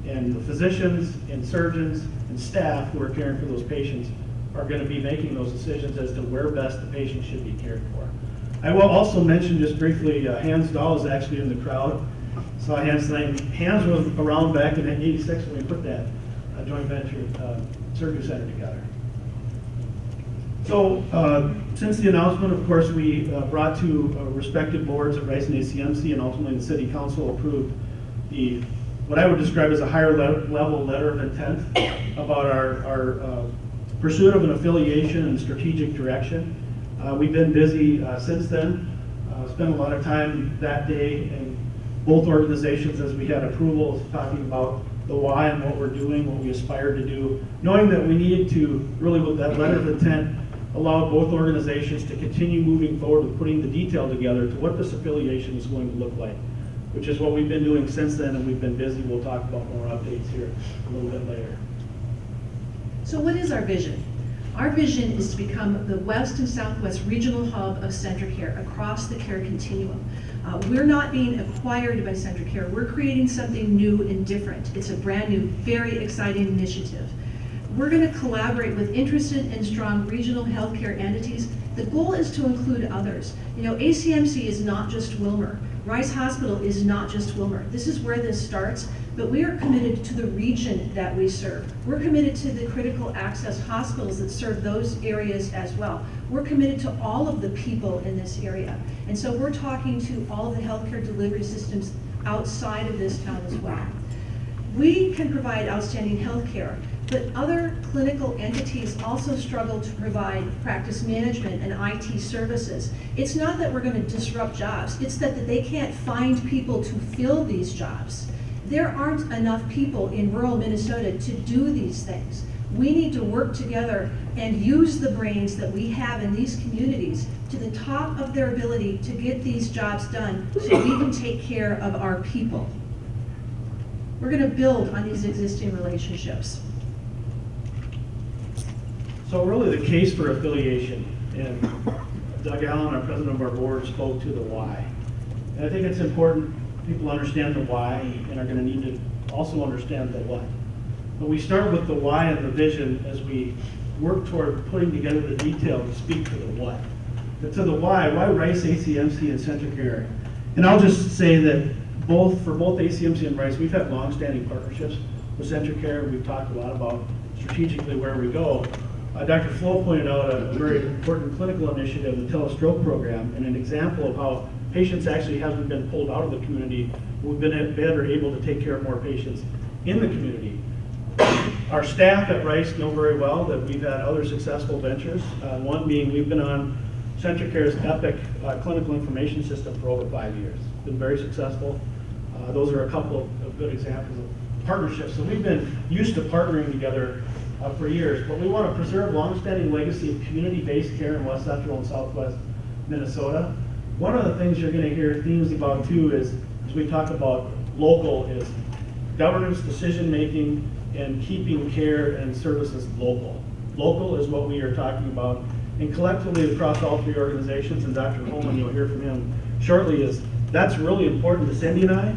And the physicians and surgeons and staff who are caring for those patients are going to be making those decisions as to where best the patient should be cared for. I will also mention just briefly, Hans Dahl is actually in the crowd. Saw Hans tonight. Hans was around back in '86 when we put that joint venture surgery center together. So since the announcement, of course, we brought to respective boards at Rice and ACMC, and ultimately the City Council approved the what I would describe as a higher level letter of intent about our pursuit of an affiliation and strategic direction. We've been busy since then. Spent a lot of time that day in both organizations as we had approvals talking about the why and what we're doing, what we aspire to do, knowing that we needed to really, with that letter of intent, allow both organizations to continue moving forward with putting the detail together to what this affiliation is going to look like, which is what we've been doing since then, and we've been busy. We'll talk about more updates here a little bit later. So what is our vision? Our vision is to become the West and Southwest regional hub of CentraCare across the care continuum. We're not being acquired by CentraCare. We're creating something new and different. It's a brand new, very exciting initiative. We're going to collaborate with interested and strong regional healthcare entities. The goal is to include others. You know, ACMC is not just Willmar. Rice Hospital is not just Willmar. This is where this starts, but we are committed to the region that we serve. We're committed to the critical access hospitals that serve those areas as well. We're committed to all of the people in this area. And so we're talking to all of the healthcare delivery systems outside of this town as well. We can provide outstanding healthcare, but other clinical entities also struggle to provide practice management and IT services. It's not that we're going to disrupt jobs, it's that they can't find people to fill these jobs. There aren't enough people in rural Minnesota to do these things. We need to work together and use the brains that we have in these communities to the top of their ability to get these jobs done so we can take care of our people. We're going to build on these existing relationships. So really the case for affiliation, and Doug Allen, our president of our board, spoke to the why. And I think it's important people understand the why and are going to need to also understand the what. But we start with the why and the vision as we work toward putting together the detail to speak to the what. But to the why Rice, ACMC, and CentraCare? And I'll just say that for both ACMC and Rice, we've had long-standing partnerships with CentraCare. We've talked a lot about strategically where we go. Dr. Flo pointed out a very important clinical initiative, the telestroke program, and an example of how patients actually haven't been pulled out of the community. We've been better able to take care of more patients in the community. Our staff at Rice know very well that we've had other successful ventures, one being we've been on CentraCare's Epic clinical information system for over 5 years. It's been very successful. Those are a couple of good examples of partnerships. So we've been used to partnering together for years, but we want to preserve longstanding legacy of community-based care in West Central and Southwest Minnesota. One of the things you're going to hear themes about too is, as we talk about local, is governance, decision-making, and keeping care and services local. Local is what we are talking about, and collectively across all three organizations, and Dr. Coleman, you'll hear from him shortly, is that's really important to Cindy and I,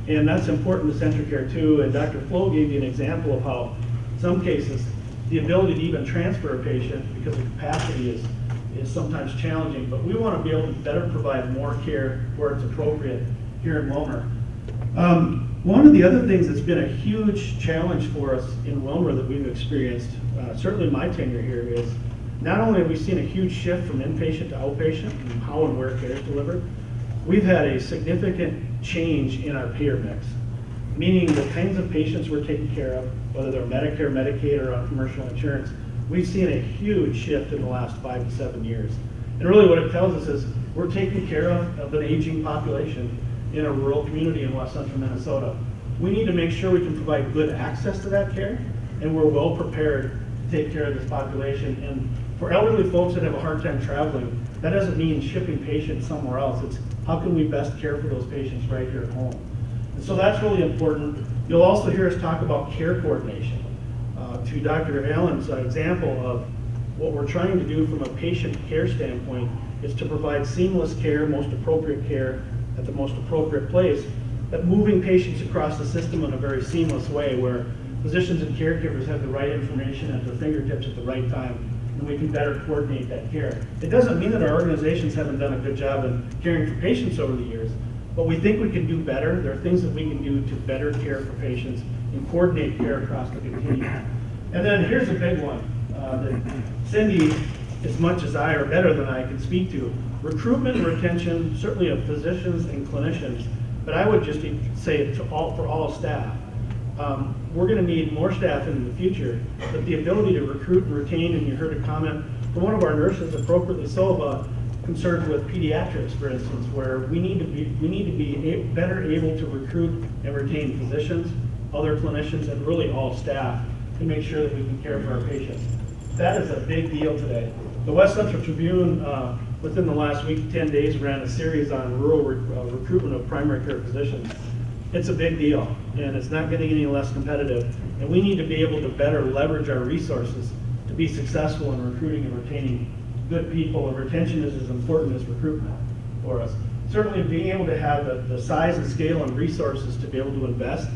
and that's important to CentraCare too. And Dr. Flo gave you an example of how, in some cases, the ability to even transfer a patient because of capacity is sometimes challenging, but we want to be able to better provide more care where it's appropriate here in Willmar. One of the other things that's been a huge challenge for us in Willmar that we've experienced, certainly my tenure here, is not only have we seen a huge shift from inpatient to outpatient and how and where care is delivered, we've had a significant change in our payer mix, meaning the kinds of patients we're taking care of, whether they're Medicare, Medicaid, or on commercial insurance, we've seen a huge shift in the last 5 to 7 years. And really what it tells us is we're taking care of an aging population in a rural community in West Central Minnesota. We need to make sure we can provide good access to that care, and we're well prepared to take care of this population. And for elderly folks that have a hard time traveling, that doesn't mean shipping patients somewhere else. It's how can we best care for those patients right here at home. And so that's really important. You'll also hear us talk about care coordination. To Dr. Allen's example of what we're trying to do from a patient care standpoint is to provide seamless care, most appropriate care at the most appropriate place, but moving patients across the system in a very seamless way where physicians and caregivers have the right information at their fingertips at the right time, and we can better coordinate that care. It doesn't mean that our organizations haven't done a good job in caring for patients over the years, but we think we can do better. There are things that we can do to better care for patients and coordinate care across the continuum. And then here's a big one that Cindy, as much as I or better than I can speak to. Recruitment and retention, certainly of physicians and clinicians, but I would just say it for all staff. We're going to need more staff in the future, but the ability to recruit and retain, and you heard a comment from one of our nurses, appropriately so, about concerns with pediatrics, for instance, where we need to be better able to recruit and retain physicians, other clinicians, and really all staff to make sure that we can care for our patients. That is a big deal today. The West Central Tribune, within the last week, 10 days, ran a series on rural recruitment of primary care physicians. It's a big deal, and it's not getting any less competitive. And we need to be able to better leverage our resources to be successful in recruiting and retaining good people, and retention is as important as recruitment for us. Certainly being able to have the size and scale and resources to be able to invest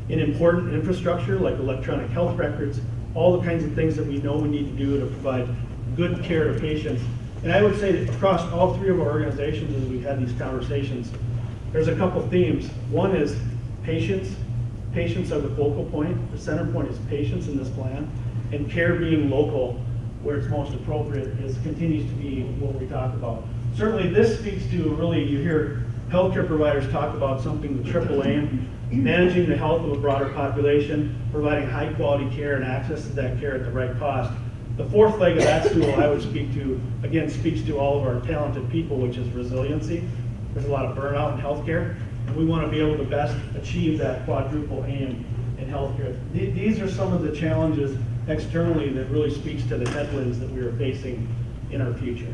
in important infrastructure like electronic health records, all the kinds of things that we know we need to do to provide good care to patients. And I would say that across all three of our organizations as we've had these conversations, there's a couple themes. One is patients. Patients are the focal point. The center point is patients in this plan. And care being local where it's most appropriate continues to be what we talk about. Certainly this speaks to really, you hear healthcare providers talk about something, the triple aim, managing the health of a broader population, providing high quality care and access to that care at the right cost. The fourth leg of that stool I would speak to, again, speaks to all of our talented people, which is resiliency. There's a lot of burnout in healthcare, and we want to be able to best achieve that quadruple aim in healthcare. These are some of the challenges externally that really speaks to the headwinds that we are facing in our future.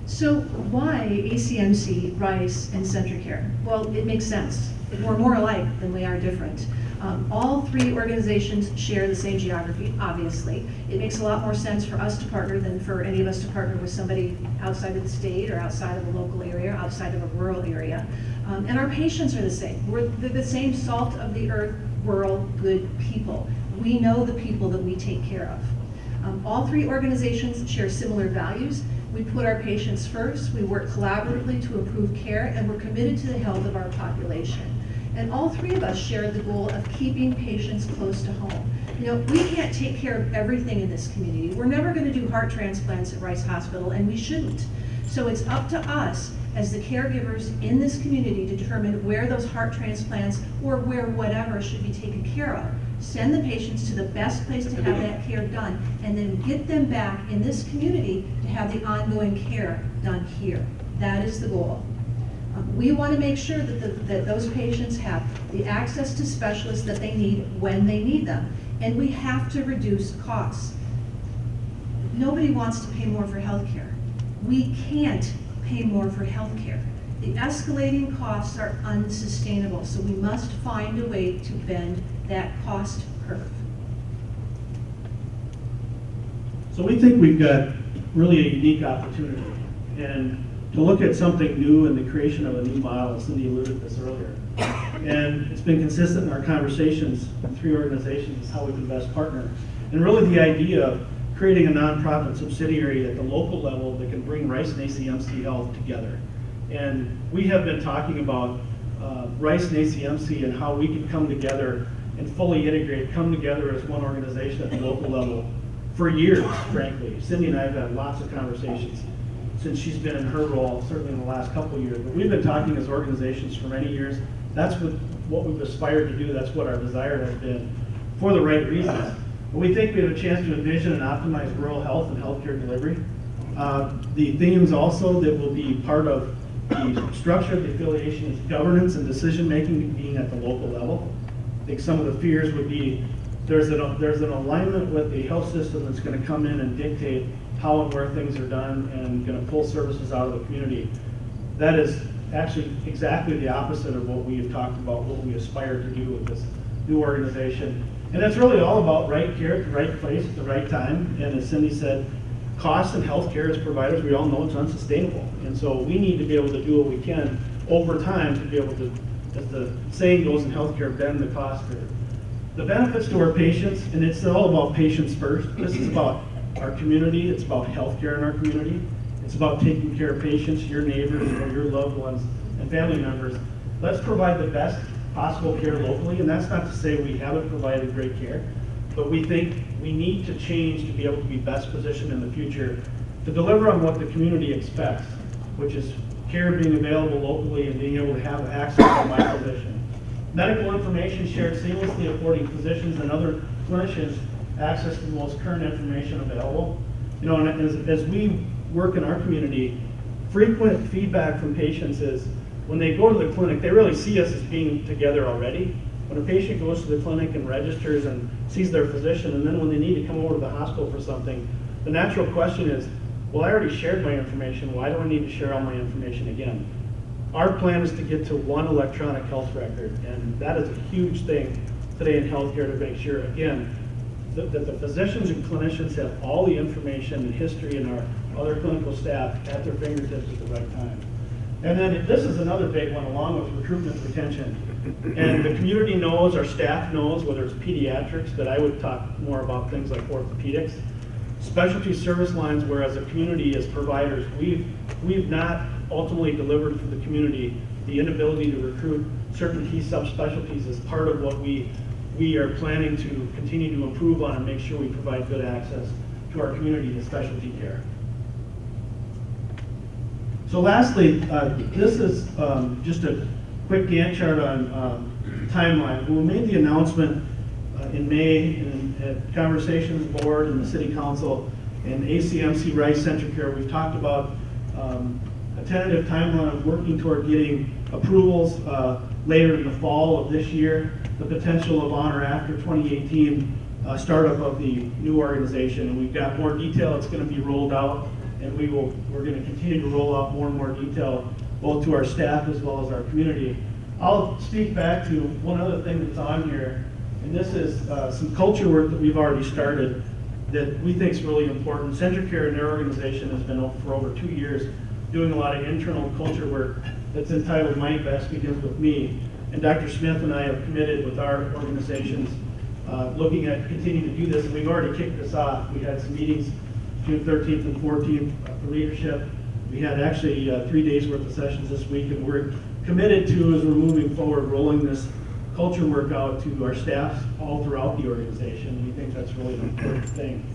So why ACMC, Rice, and CentraCare? Well, it makes sense. We're more alike than we are different. All three organizations share the same geography, obviously. It makes a lot more sense for us to partner than for any of us to partner with somebody outside of the state or outside of a local area, outside of a rural area. And our patients are the same. They're the same salt of the earth, rural, good people. We know the people that we take care of. All three organizations share similar values. We put our patients first, we work collaboratively to improve care, and we're committed to the health of our population. And all three of us share the goal of keeping patients close to home. You know, we can't take care of everything in this community. We're never going to do heart transplants at Rice Hospital, and we shouldn't. So it's up to us as the caregivers in this community to determine where those heart transplants or where whatever should be taken care of. Send the patients to the best place to have that care done, and then get them back in this community to have the ongoing care done here. That is the goal. We want to make sure that those patients have the access to specialists that they need when they need them. and we have to reduce costs. Nobody wants to pay more for healthcare. We can't pay more for healthcare. The escalating costs are unsustainable, so we must find a way to bend that cost curve. So we think we've got really a unique opportunity, and to look at something new and the creation of a new model. Cindy alluded to this earlier. And it's been consistent in our conversations with three organizations is how we can best partner. And really the idea of creating a nonprofit subsidiary at the local level that can bring Rice and ACMC Health together. And we have been talking about Rice and ACMC and how we can come together and fully integrate, come together as one organization at the local level for years, frankly. Cindy and I have had lots of conversations since she's been in her role, certainly in the last couple of years. But we've been talking as organizations for many years. That's what we've aspired to do. That's what our desire has been for the right reasons. But we think we have a chance to envision and optimize rural health and healthcare delivery. The themes also that will be part of the structure of the affiliation is governance and decision-making being at the local level. I think some of the fears would be there's an alignment with the health system that's going to come in and dictate how and where things are done and going to pull services out of the community. That is actually exactly the opposite of what we have talked about, what we aspire to do with this new organization. And that's really all about right care at the right place at the right time. And as Cindy said, costs in healthcare as providers, we all know it's unsustainable. And so we need to be able to do what we can over time to be able to, as the saying goes in healthcare, bend the cost curve. The benefits to our patients, and it's all about patients first. This is about our community. It's about healthcare in our community. It's about taking care of patients, your neighbors, or your loved ones and family members. Let's provide the best possible care locally, and that's not to say we haven't provided great care, but we think we need to change to be able to be best positioned in the future to deliver on what the community expects, which is care being available locally and being able to have access to my physician. Medical information shared seamlessly, affording physicians and other clinicians access to the most current information available. You know, and as we work in our community, frequent feedback from patients is when they go to the clinic, they really see us as being together already. When a patient goes to the clinic and registers and sees their physician, and then when they need to come over to the hospital for something, the natural question is, well, I already shared my information. Why do I need to share all my information again? Our plan is to get to one electronic health record, and that is a huge thing today in healthcare to make sure, again, that the physicians and clinicians have all the information and history and our other clinical staff at their fingertips at the right time. And then this is another big one along with recruitment and retention. And the community knows, our staff knows, whether it's pediatrics, but I would talk more about things like orthopedics, specialty service lines, where as a community, as providers, we've not ultimately delivered for the community the inability to recruit certain key subspecialties as part of what we are planning to continue to improve on and make sure we provide good access to our community to specialty care. So lastly, this is just a quick Gantt chart on timeline. When we made the announcement in May at Conversations Board and the City Council and ACMC Rice Central Care, we've talked about a tentative timeline of working toward getting approvals later in the fall of this year, the potential of on or after 2018 startup of the new organization. And we've got more detail that's going to be rolled out, and we're going to continue to roll out more and more detail both to our staff as well as our community. I'll speak back to one other thing that's on here, and this is some culture work that we've already started that we think is really important. CentraCare and their organization has been for over 2 years doing a lot of internal culture work that's entitled My Best Begins With Me. And Dr. Smith and I have committed with our organizations looking at continuing to do this. And we've already kicked this off. We had some meetings June 13th and 14th for leadership. We had actually 3 days worth of sessions this week, and we're committed to, as we're moving forward, rolling this culture work out to our staff all throughout the organization. We think that's really an important thing.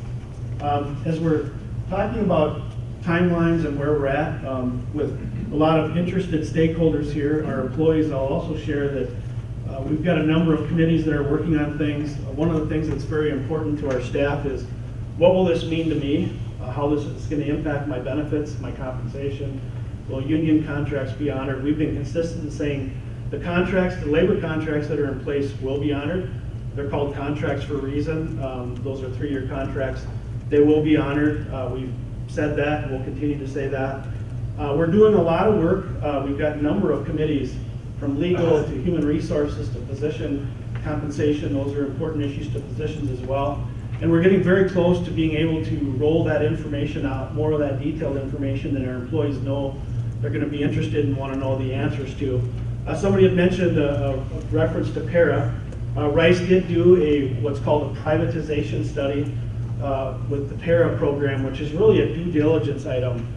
As we're talking about timelines and where we're at with a lot of interested stakeholders here, our employees, I'll also share that we've got a number of committees that are working on things. One of the things that's very important to our staff is, what will this mean to me? How this is going to impact my benefits, my compensation? Will union contracts be honored? We've been consistent in saying the contracts, the labor contracts that are in place will be honored. they're called contracts for a reason. Those are 3-year contracts. They will be honored. We've said that, and we'll continue to say that. We're doing a lot of work. We've got a number of committees, from legal to human resources to position compensation. Those are important issues to positions as well. And we're getting very close to being able to roll that information out, more of that detailed information that our employees know they're going to be interested and want to know the answers to. Somebody had mentioned a reference to para. Rice did do what's called a privatization study with the para program, which is really a due diligence item.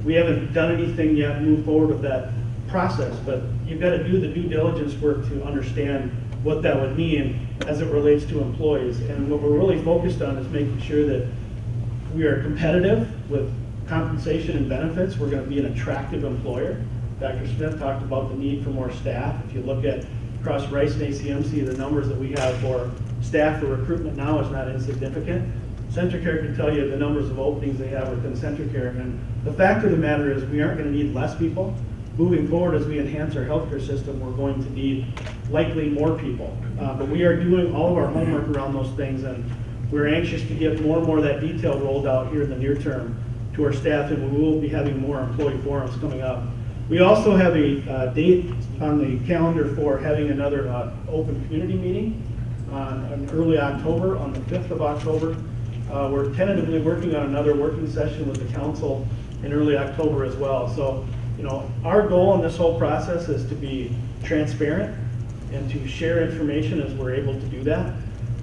We haven't done anything yet, moved forward with that process, but you've got to do the due diligence work to understand what that would mean as it relates to employees. And what we're really focused on is making sure that we are competitive with compensation and benefits. We're going to be an attractive employer. Dr. Smith talked about the need for more staff. If you look at across Rice and ACMC, the numbers that we have for staff for recruitment now is not insignificant. CentraCare can tell you the numbers of openings they have within CentraCare. And the fact of the matter is we aren't going to need less people. Moving forward, as we enhance our healthcare system, we're going to need likely more people. But we are doing all of our homework around those things, and we're anxious to get more and more of that detail rolled out here in the near term to our staff, and we will be having more employee forums coming up. We also have a date on the calendar for having another open community meeting in early October, on the 5th of October. We're tentatively working on another working session with the council in early October as well. So, you know, our goal in this whole process is to be transparent and to share information as we're able to do that.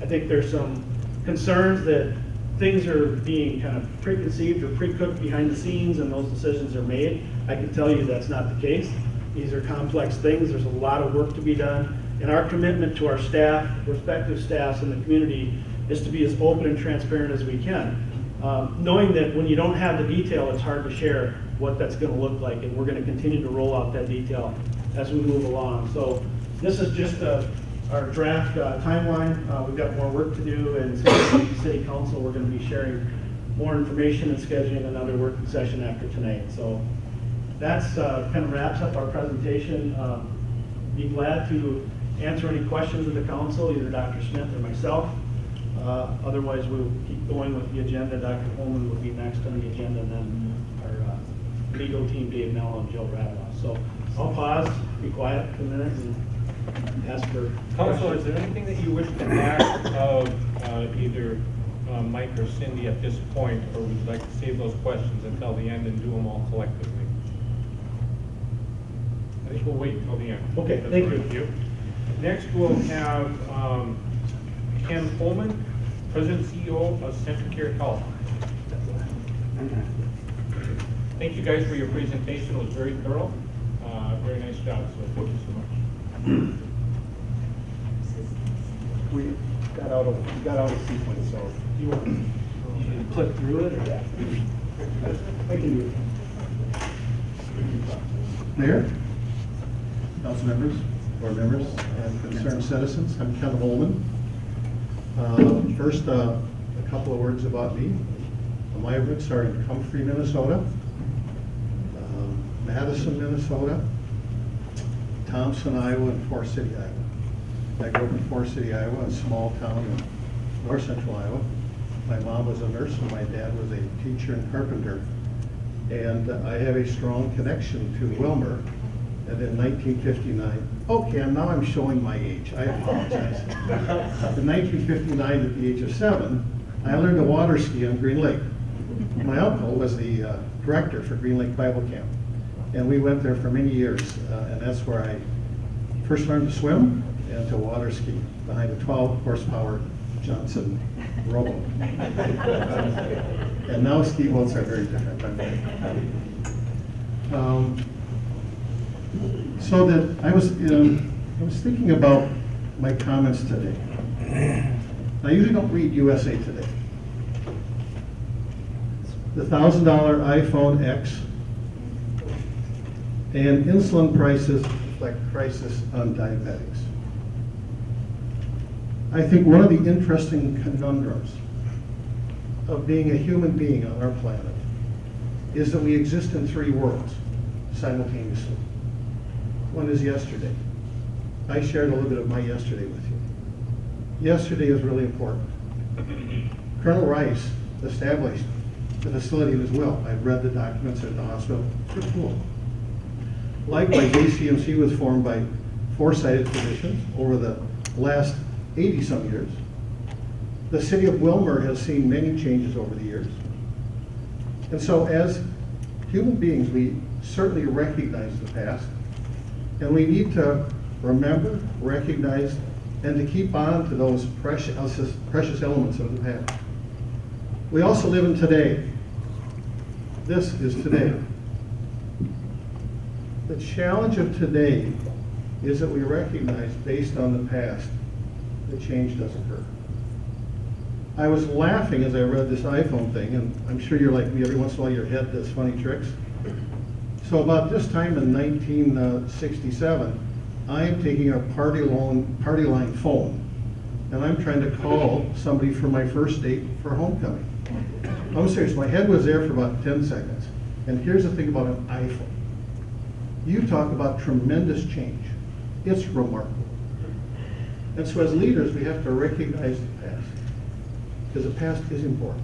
I think there's some concerns that things are being kind of preconceived or pre-cooked behind the scenes and those decisions are made. I can tell you that's not the case. These are complex things. There's a lot of work to be done. And our commitment to our staff, respective staffs in the community, is to be as open and transparent as we can. Knowing that when you don't have the detail, it's hard to share what that's going to look like, and we're going to continue to roll out that detail as we move along. So this is just our draft timeline. We've got more work to do, and so City Council, we're going to be sharing more information and scheduling another working session after tonight. So that's kind of wraps up our presentation. Be glad to answer any questions of the council, either Dr. Smith or myself. Otherwise, we'll keep going with the agenda. Dr. Holman will be next on the agenda, and then our legal team, Dave Mello and Jill Radloff. So I'll pause, be quiet for a minute, and ask for Council, is there anything that you wish to ask of either Mike or Cindy at this point, or would you like to save those questions until the end and do them all collectively? I think we'll wait until the end. Okay, That's thank all right you. with Next, we'll have Ken Coleman, President and CEO of CentraCare Health. Thank you guys for your presentation. It was very thorough. Very nice job, so thank you so much. We got out of sequence, so. You want to click through it, or that? I can do it. Mayor, council members, board members, and concerned citizens, I'm Ken Holman. First, a couple of words about me. My roots are in Comfrey, Minnesota, Madison, Minnesota, Thompson, Iowa, and Forest City, Iowa. I grew up in Forest City, Iowa, a small town in north central Iowa. My mom was a nurse and my dad was a teacher and carpenter. And I have a strong connection to Willmar. And in 1959, okay, now I'm showing my age, I apologize. In 1959, at the age of 7, I learned to water ski on Green Lake. My uncle was the director for Green Lake Bible Camp. And we went there for many years, and that's where I first learned to swim and to water ski behind a 12 horsepower Johnson rowboat. And now ski boats are very different. So that I was thinking about my comments today. I usually don't read USA Today. The $1,000 iPhone X and insulin prices reflect crisis on diabetics. I think one of the interesting conundrums of being a human being on our planet is that we exist in 3 worlds simultaneously. One is yesterday. I shared a little bit of my yesterday with you. Yesterday is really important. Colonel Rice established the facility as well. I've read the documents at the hospital. It's cool. Likewise, ACMC was formed by foresighted physicians over the last 80-some years. The city of Willmar has seen many changes over the years. And so as human beings, we certainly recognize the past, and we need to remember, recognize, and to keep on to those precious elements of the past. We also live in today. This is today. The challenge of today is that we recognize, based on the past, that change does occur. I was laughing as I read this iPhone thing, and I'm sure you're like me, every once in a while your head does funny tricks. So about this time in 1967, I am taking a party line phone, and I'm trying to call somebody for my first date for homecoming. I'm serious, my head was there for about 10 seconds. And here's the thing about an iPhone. You talk about tremendous change. It's remarkable. And so as leaders, we have to recognize the past, because the past is important.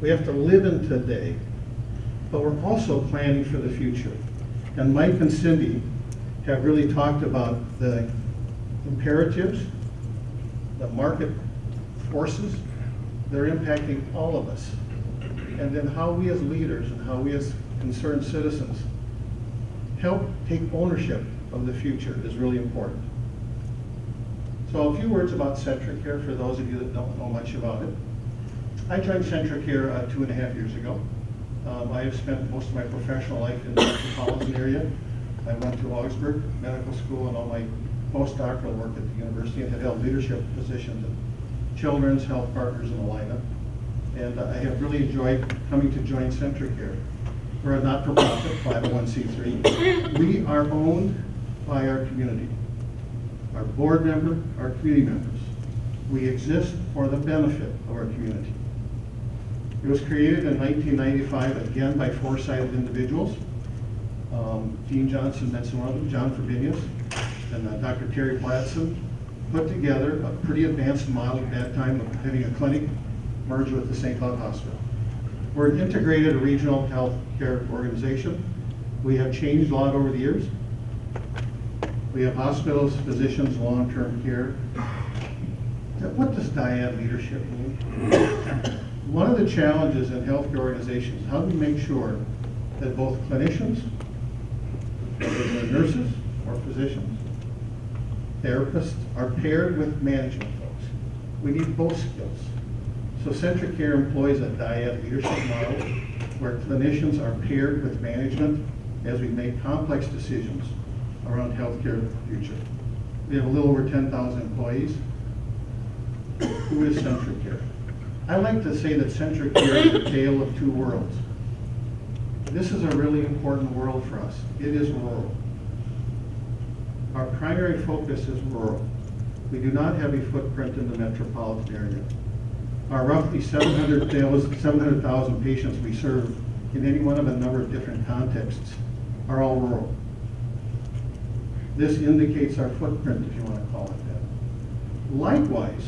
We have to live in today, but we're also planning for the future. And Mike and Cindy have really talked about the imperatives, the market forces that are impacting all of us. And then how we as leaders and how we as concerned citizens help take ownership of the future is really important. So a few words about CentraCare for those of you that don't know much about it. I joined CentraCare 2.5 years ago. I have spent most of my professional life in the metropolitan area. I went to Augsburg Medical School and all my postdoctoral work at the university, and have held leadership positions at Children's Health Partners in Alina. And I have really enjoyed coming to join CentraCare. We're a not-for-profit 501c3. We are owned by our community, our board member, our community members. We exist for the benefit of our community. It was created in 1995, again by foresighted individuals. Dean Johnson mentioned one of them, John Fabinius, and Dr. Terry Platson put together a pretty advanced model at that time of having a clinic merge with the St. Cloud Hospital. We're an integrated regional health care organization. We have changed a lot over the years. We have hospitals, physicians, long-term care. What does dyad leadership mean? One of the challenges in healthcare organizations is how do we make sure that both clinicians, whether they're nurses or physicians, therapists, are paired with management folks. We need both skills. So CentraCare employs a dyad leadership model where clinicians are paired with management as we make complex decisions around healthcare in the future. We have a little over 10,000 employees. Who is CentraCare? I like to say that CentraCare is a tale of two worlds. This is a really important world for us. It is rural. Our primary focus is rural. We do not have a footprint in the metropolitan area. Our roughly 700,000 patients we serve in any one of a number of different contexts are all rural. This indicates our footprint, if you want to call it that. Likewise,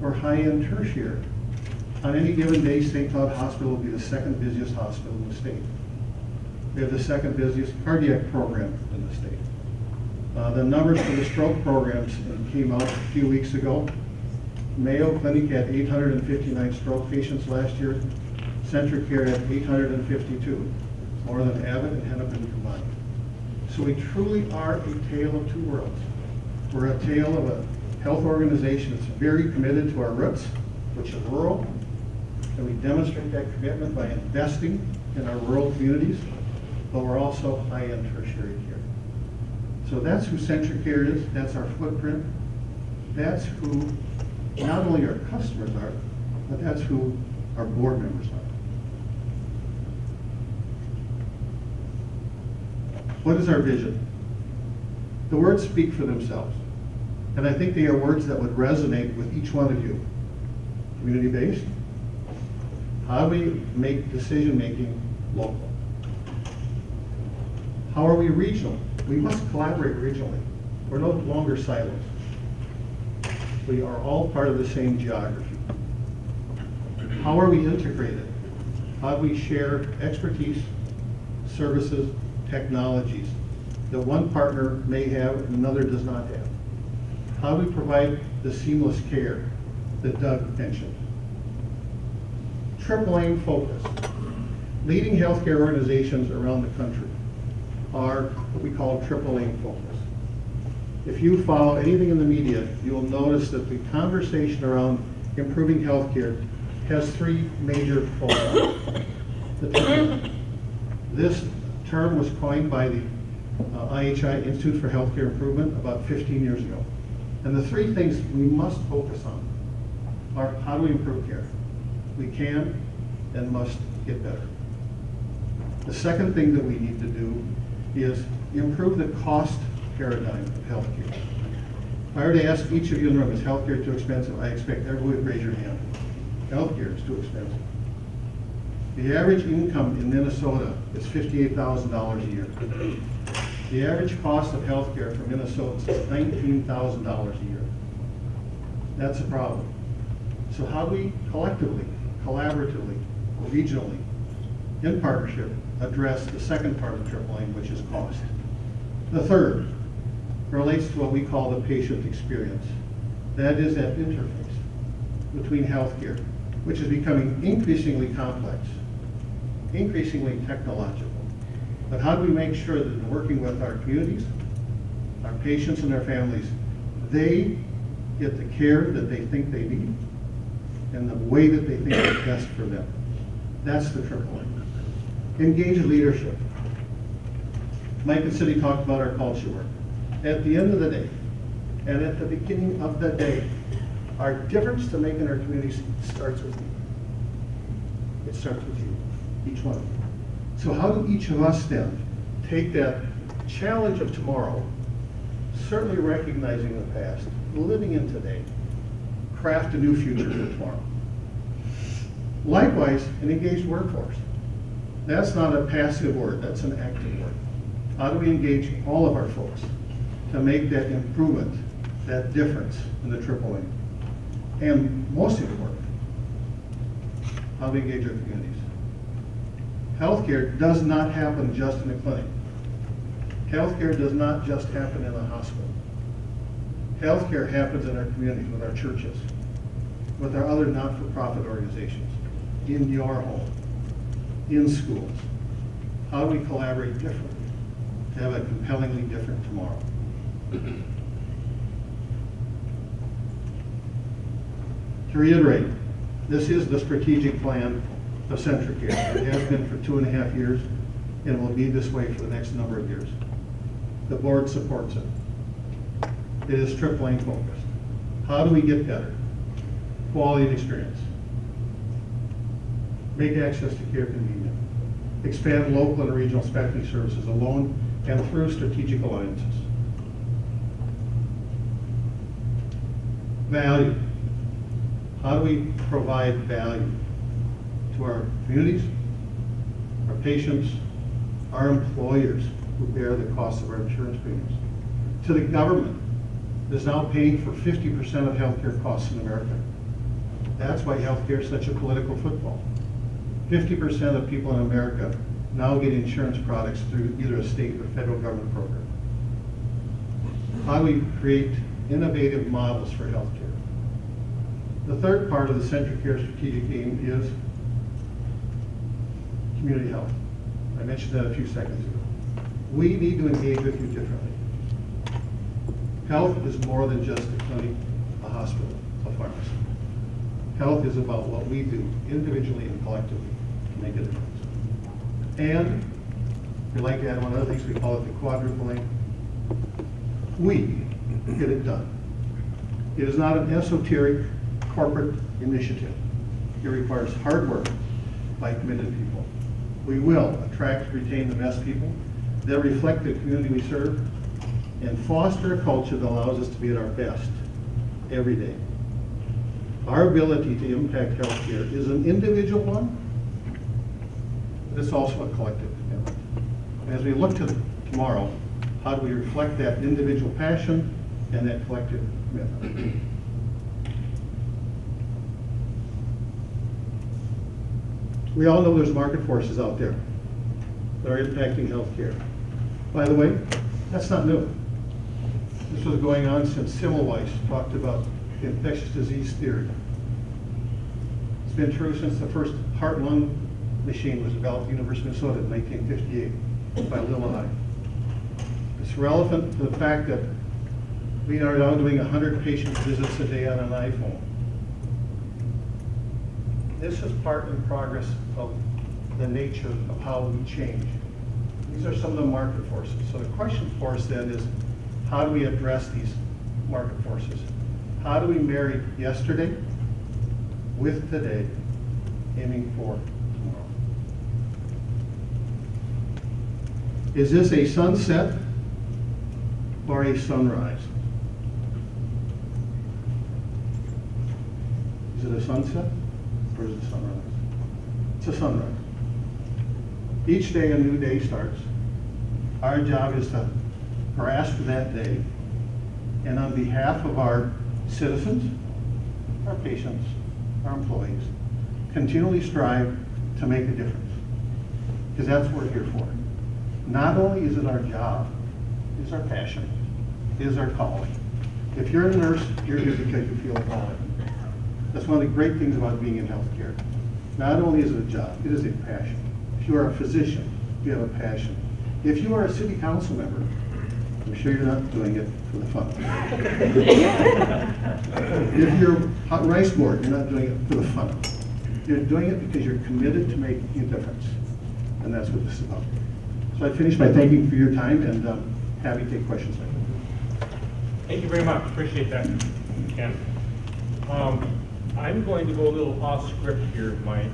we're high-end tertiary. On any given day, St. Cloud Hospital will be the second busiest hospital in the state. We have the second busiest cardiac program in the state. The numbers for the stroke programs came out a few weeks ago. Mayo Clinic had 859 stroke patients last year. CentraCare had 852, more than Abbott and Hennepin combined. So we truly are a tale of two worlds. We're a tale of a health organization that's very committed to our roots, which is rural, and we demonstrate that commitment by investing in our rural communities, but we're also high-end tertiary care. So that's who CentraCare is, that's our footprint, that's who not only our customers are, but that's who our board members are. What is our vision? The words speak for themselves. And I think they are words that would resonate with each one of you. Community-based. How do we make decision-making local? How are we regional? We must collaborate regionally. We're no longer silos. We are all part of the same geography. How are we integrated? How do we share expertise, services, technologies that one partner may have and another does not have? How do we provide the seamless care that Doug mentioned? Triple aim focus. Leading healthcare organizations around the country are what we call triple aim focus. If you follow anything in the media, you will notice that the conversation around improving healthcare has three major foci. This term was coined by the IHI Institute for Healthcare Improvement about 15 years ago. And the three things we must focus on are how do we improve care? We can and must get better. The second thing that we need to do is improve the cost paradigm of healthcare. If I were to ask each of you in the room, is healthcare too expensive? I expect everyone would raise your hand. Healthcare is too expensive. The average income in Minnesota is $58,000 a year. The average cost of healthcare for Minnesotans is $19,000 a year. That's a problem. So how do we collectively, collaboratively, regionally, in partnership, address the second part of triple aim, which is cost? The third relates to what we call the patient experience. That is that interface between healthcare, which is becoming increasingly complex, increasingly technological. But how do we make sure that in working with our communities, our patients and their families, they get the care that they think they need and the way that they think is best for them? That's the triple aim. Engage leadership. Mike and Cindy talked about our culture work. At the end of the day, and at the beginning of the day, our difference to make in our communities starts with you. It starts with you, each one of you. So how do each of us then take that challenge of tomorrow, certainly recognizing the past, living in today, craft a new future for tomorrow? Likewise, an engaged workforce. That's not a passive word, that's an active word. How do we engage all of our folks to make that improvement, that difference in the triple aim? And most important, how do we engage our communities? Healthcare does not happen just in a clinic. Healthcare does not just happen in a hospital. Healthcare happens in our communities, with our churches, with our other not-for-profit organizations, in your home, in schools. How do we collaborate differently to have a compellingly different tomorrow? To reiterate, this is the strategic plan of Centricare. It has been for 2.5 years, and will be this way for the next number of years. The board supports it. It is triple aim focused. How do we get better? Quality and experience. Make access to care convenient. Expand local and regional specialty services alone and through strategic alliances. Value. How do we provide value to our communities, our patients, our employers who bear the cost of our insurance premiums, to the government that is now paying for 50% of healthcare costs in America? That's why healthcare is such a political football. 50% of people in America now get insurance products through either a state or federal government program. How do we create innovative models for healthcare? The third part of the Centricare strategic aim is community health. I mentioned that a few seconds ago. We need to engage with you differently. Health is more than just a clinic, a hospital, a pharmacy. Health is about what we do individually and collectively to make a difference. And we like to add one other thing, we call it the quadruple aim. We get it done. It is not an esoteric corporate initiative. It requires hard work by committed people. We will attract and retain the best people that reflect the community we serve and foster a culture that allows us to be at our best every day. Our ability to impact healthcare is an individual one, but it's also a collective commitment. As we look to tomorrow, how do we reflect that individual passion and that collective commitment? We all know there's market forces out there that are impacting healthcare. By the way, that's not new. This was going on since Semmelweis talked about infectious disease theory. It's been true since the first heart-lung machine was developed at the University of Minnesota in 1958 by Willmar. It's relevant to the fact that we are now doing 100 patient visits a day on an iPhone. This is part and progress of the nature of how we change. These are some of the market forces. So the question for us then is, how do we address these market forces? How do we marry yesterday with today, aiming for tomorrow? Is this a sunset or a sunrise? Is it a sunset or is it a sunrise? It's a sunrise. Each day a new day starts. Our job is to grasp that day, and on behalf of our citizens, our patients, our employees, continually strive to make a difference. Because that's what we're here for. Not only is it our job, it is our passion, it is our calling. If you're a nurse, you're here because you feel a calling. That's one of the great things about being in healthcare. Not only is it a job, it is a passion. If you are a physician, you have a passion. If you are a city council member, I'm sure you're not doing it for the fun. If you're on rice board, you're not doing it for the fun. You're doing it because you're committed to making a difference. And that's what this is about. So I finish by thanking you for your time and happy to take questions. Thank you very much. Appreciate that, Ken. I'm going to go a little off script here, Mike.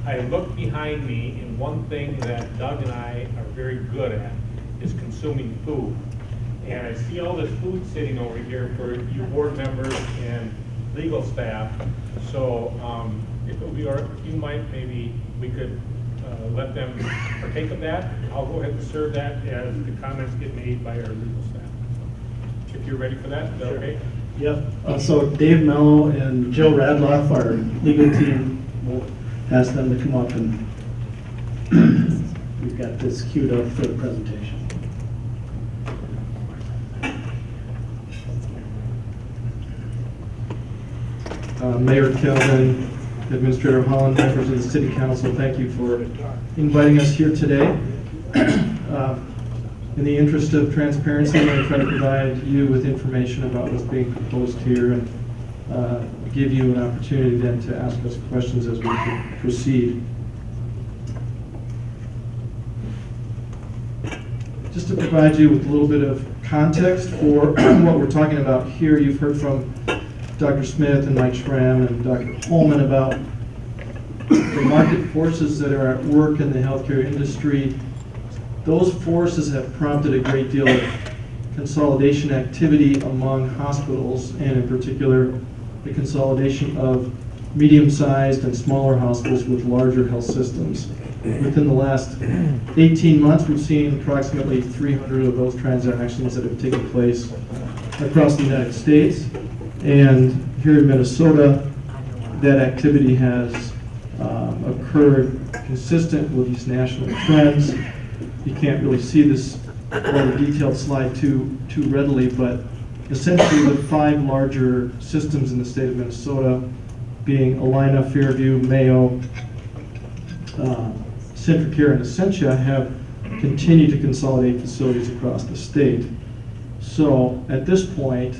I look behind me, and one thing that Doug and I are very good at is consuming food. And I see all this food sitting over here for you board members and legal staff. So if it would be, or if you might, maybe we could let them partake of that. I'll go ahead and serve that as the comments get made by our legal staff. So if you're ready for that, is that okay? Yep. So Dave Mello and Jill Radloff, our legal team, will ask them to come up, and we've got this queued up for the presentation. Mayor Kelvin, Administrator Holland, members of the City Council, thank you for inviting us here today. In the interest of transparency, I'm going to try to provide you with information about what's being proposed here and give you an opportunity then to ask us questions as we proceed. Just to provide you with a little bit of context for what we're talking about here, you've heard from Dr. Smith and Mike Schramm and Dr. Holman about the market forces that are at work in the healthcare industry. Those forces have prompted a great deal of consolidation activity among hospitals, and in particular, the consolidation of medium-sized and smaller hospitals with larger health systems. Within the last 18 months, we've seen approximately 300 of those transactions that have taken place across the United States. And here in Minnesota, that activity has occurred consistent with these national trends. You can't really see this on the detailed slide too readily, but essentially the 5 larger systems in the state of Minnesota, being Allina, Fairview, Mayo, CentraCare, and Essentia, have continued to consolidate facilities across the state. So at this point,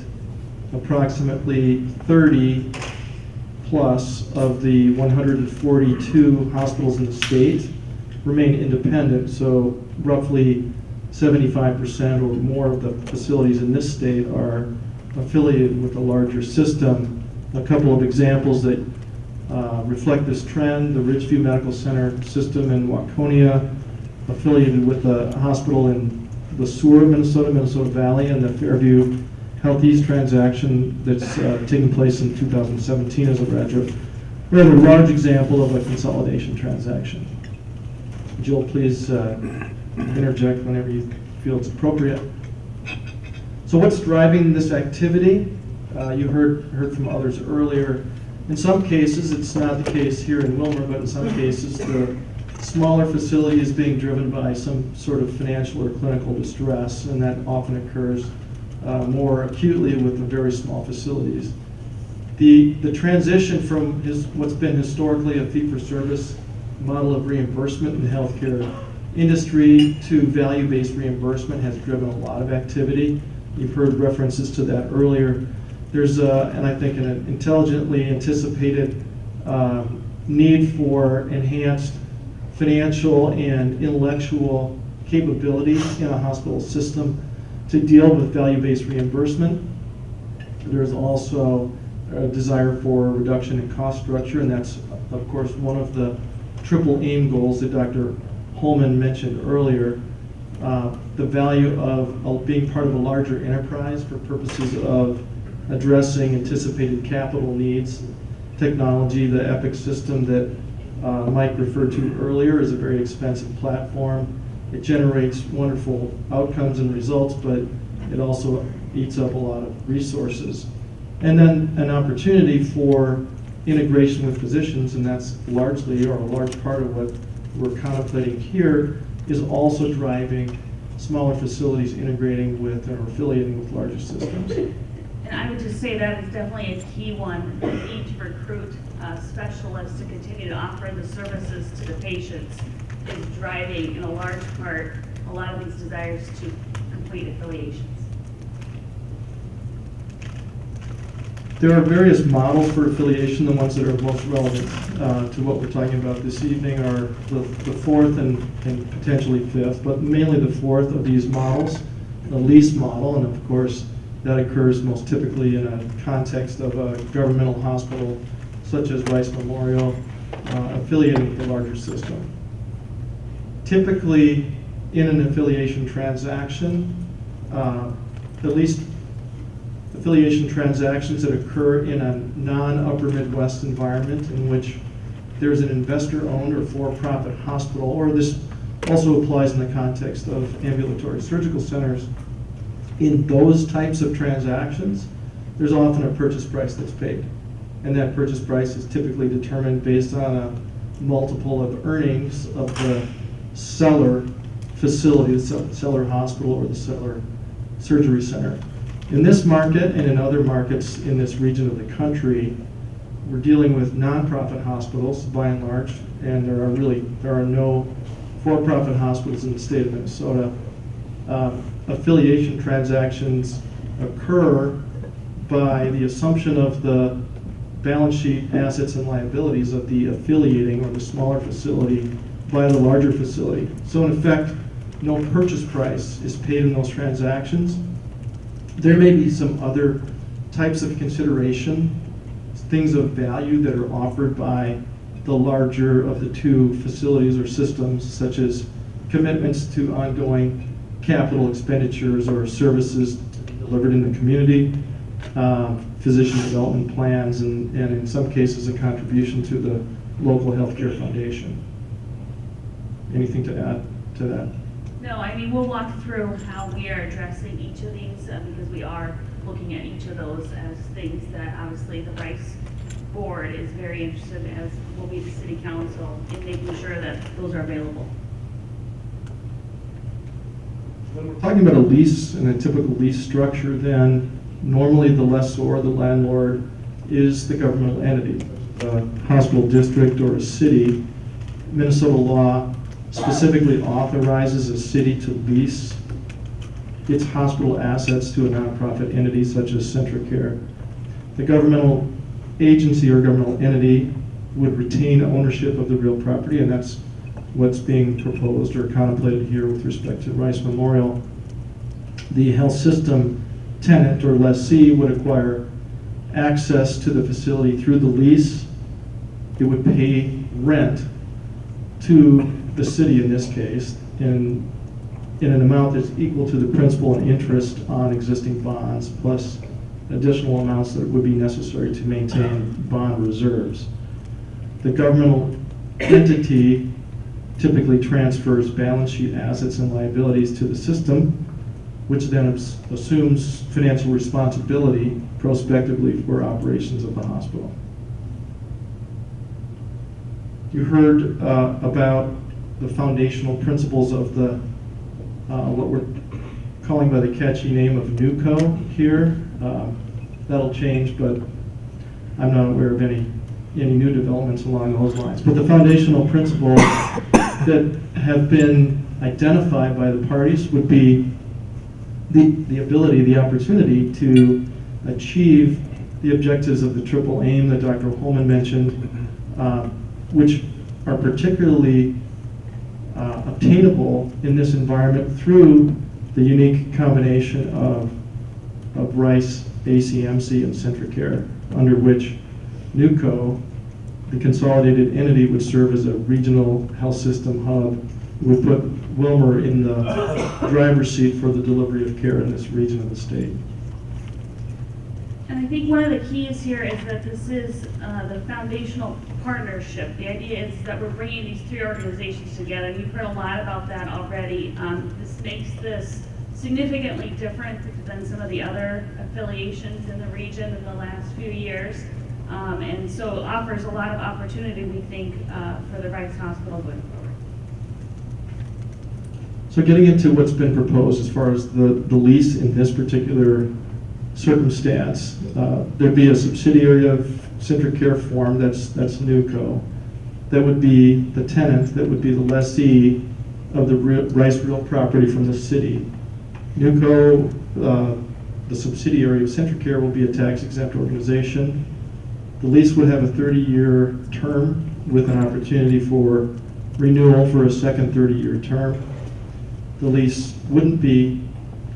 approximately 30 plus of the 142 hospitals in the state remain independent, so roughly 75% or more of the facilities in this state are affiliated with a larger system. A couple of examples that reflect this trend: the Ridgeview Medical Center system in Waconia, affiliated with a hospital in the Seward, Minnesota Valley, and the Fairview Health East transaction that's taking place in 2017 as a rather large example of a consolidation transaction. Jill, please interject whenever you feel it's appropriate. So what's driving this activity? You heard from others earlier. In some cases, it's not the case here in Willmar, but in some cases, the smaller facility is being driven by some sort of financial or clinical distress, and that often occurs more acutely with the very small facilities. The transition from what's been historically a fee-for-service model of reimbursement in the healthcare industry to value-based reimbursement has driven a lot of activity. You've heard references to that earlier. There's, and I think, an intelligently anticipated need for enhanced financial and intellectual capabilities in a hospital system to deal with value-based reimbursement. There's also a desire for a reduction in cost structure, and that's, of course, one of the triple aim goals that Dr. Holman mentioned earlier. The value of being part of a larger enterprise for purposes of addressing anticipated capital needs. Technology, the EPIC system that Mike referred to earlier, is a very expensive platform. It generates wonderful outcomes and results, but it also eats up a lot of resources. And then an opportunity for integration with physicians, and that's largely, or a large part of what we're contemplating here, is also driving smaller facilities integrating with or affiliating with larger systems. And I would just say that is definitely a key one. We need to recruit specialists to continue to offer the services to the patients, is driving in a large part a lot of these desires to complete affiliations. There are various models for affiliation. The ones that are most relevant to what we're talking about this evening are the fourth and potentially fifth, but mainly the fourth of these models, the lease model, and of course that occurs most typically in a context of a governmental hospital such as Rice Memorial affiliating with a larger system. Typically in an affiliation transaction, at least affiliation transactions that occur in a non-upper Midwest environment in which there's an investor-owned or for-profit hospital, or this also applies in the context of ambulatory surgical centers. In those types of transactions, there's often a purchase price that's paid. And that purchase price is typically determined based on a multiple of earnings of the seller facility, the seller hospital, or the seller surgery center. In this market and in other markets in this region of the country, we're dealing with nonprofit hospitals by and large, and there are no for-profit hospitals in the state of Minnesota. Affiliation transactions occur by the assumption of the balance sheet assets and liabilities of the affiliating or the smaller facility by the larger facility. So in effect, no purchase price is paid in those transactions. There may be some other types of consideration, things of value that are offered by the larger of the two facilities or systems, such as commitments to ongoing capital expenditures or services delivered in the community, physician development plans, and in some cases a contribution to the local healthcare foundation. Anything to add to that? No, I mean, we'll walk through how we are addressing each of these because we are looking at each of those as things that obviously the Rice Board is very interested in, as will be the City Council, in making sure that those are available. When we're talking about a lease and a typical lease structure, then normally the lessor, the landlord, is the governmental entity, a hospital district or a city. Minnesota law specifically authorizes a city to lease its hospital assets to a nonprofit entity such as CentraCare. The governmental agency or governmental entity would retain ownership of the real property, and that's what's being proposed or contemplated here with respect to Rice Memorial. The health system tenant or lessee would acquire access to the facility through the lease. It would pay rent to the city in this case in an amount that's equal to the principal and interest on existing bonds, plus additional amounts that would be necessary to maintain bond reserves. The governmental entity typically transfers balance sheet assets and liabilities to the system, which then assumes financial responsibility prospectively for operations of the hospital. You heard about the foundational principles of the what we're calling by the catchy name of NUCO here. That'll change, but I'm not aware of any new developments along those lines. But the foundational principles that have been identified by the parties would be the ability, the opportunity to achieve the objectives of the triple aim that Dr. Holman mentioned, which are particularly obtainable in this environment through the unique combination of Rice, ACMC, and Centricare, under which NUCO, the consolidated entity, would serve as a regional health system hub, would put Willmar in the driver's seat for the delivery of care in this region of the state. And I think one of the keys here is that this is the foundational partnership. The idea is that we're bringing these three organizations together, and you've heard a lot about that already. This makes this significantly different than some of the other affiliations in the region in the last few years. And so offers a lot of opportunity, we think, for the Rice Hospital going forward. So getting into what's been proposed as far as the lease in this particular circumstance, there'd be a subsidiary of Centricare formed, that's NUCO. That would be the tenant, that would be the lessee of the Rice real property from the city. NUCO, the subsidiary of Centricare, will be a tax-exempt organization. The lease would have a 30-year term with an opportunity for renewal for a second 30-year term. The lease wouldn't be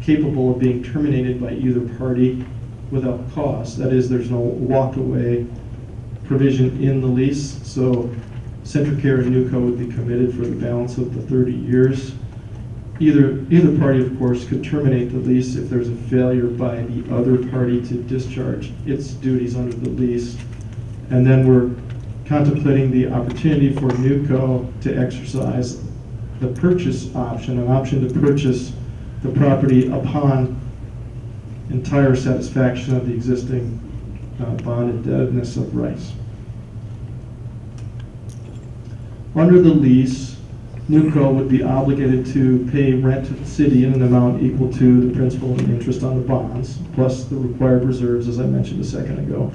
capable of being terminated by either party without cost. That is, there's no walk-away provision in the lease, so Centricare and NUCO would be committed for the balance of the 30 years. Either party, of course, could terminate the lease if there's a failure by the other party to discharge its duties under the lease. And then we're contemplating the opportunity for NUCO to exercise the purchase option, an option to purchase the property upon entire satisfaction of the existing bond indebtedness of Rice. Under the lease, NUCO would be obligated to pay rent to the city in an amount equal to the principal and interest on the bonds, plus the required reserves, as I mentioned a second ago.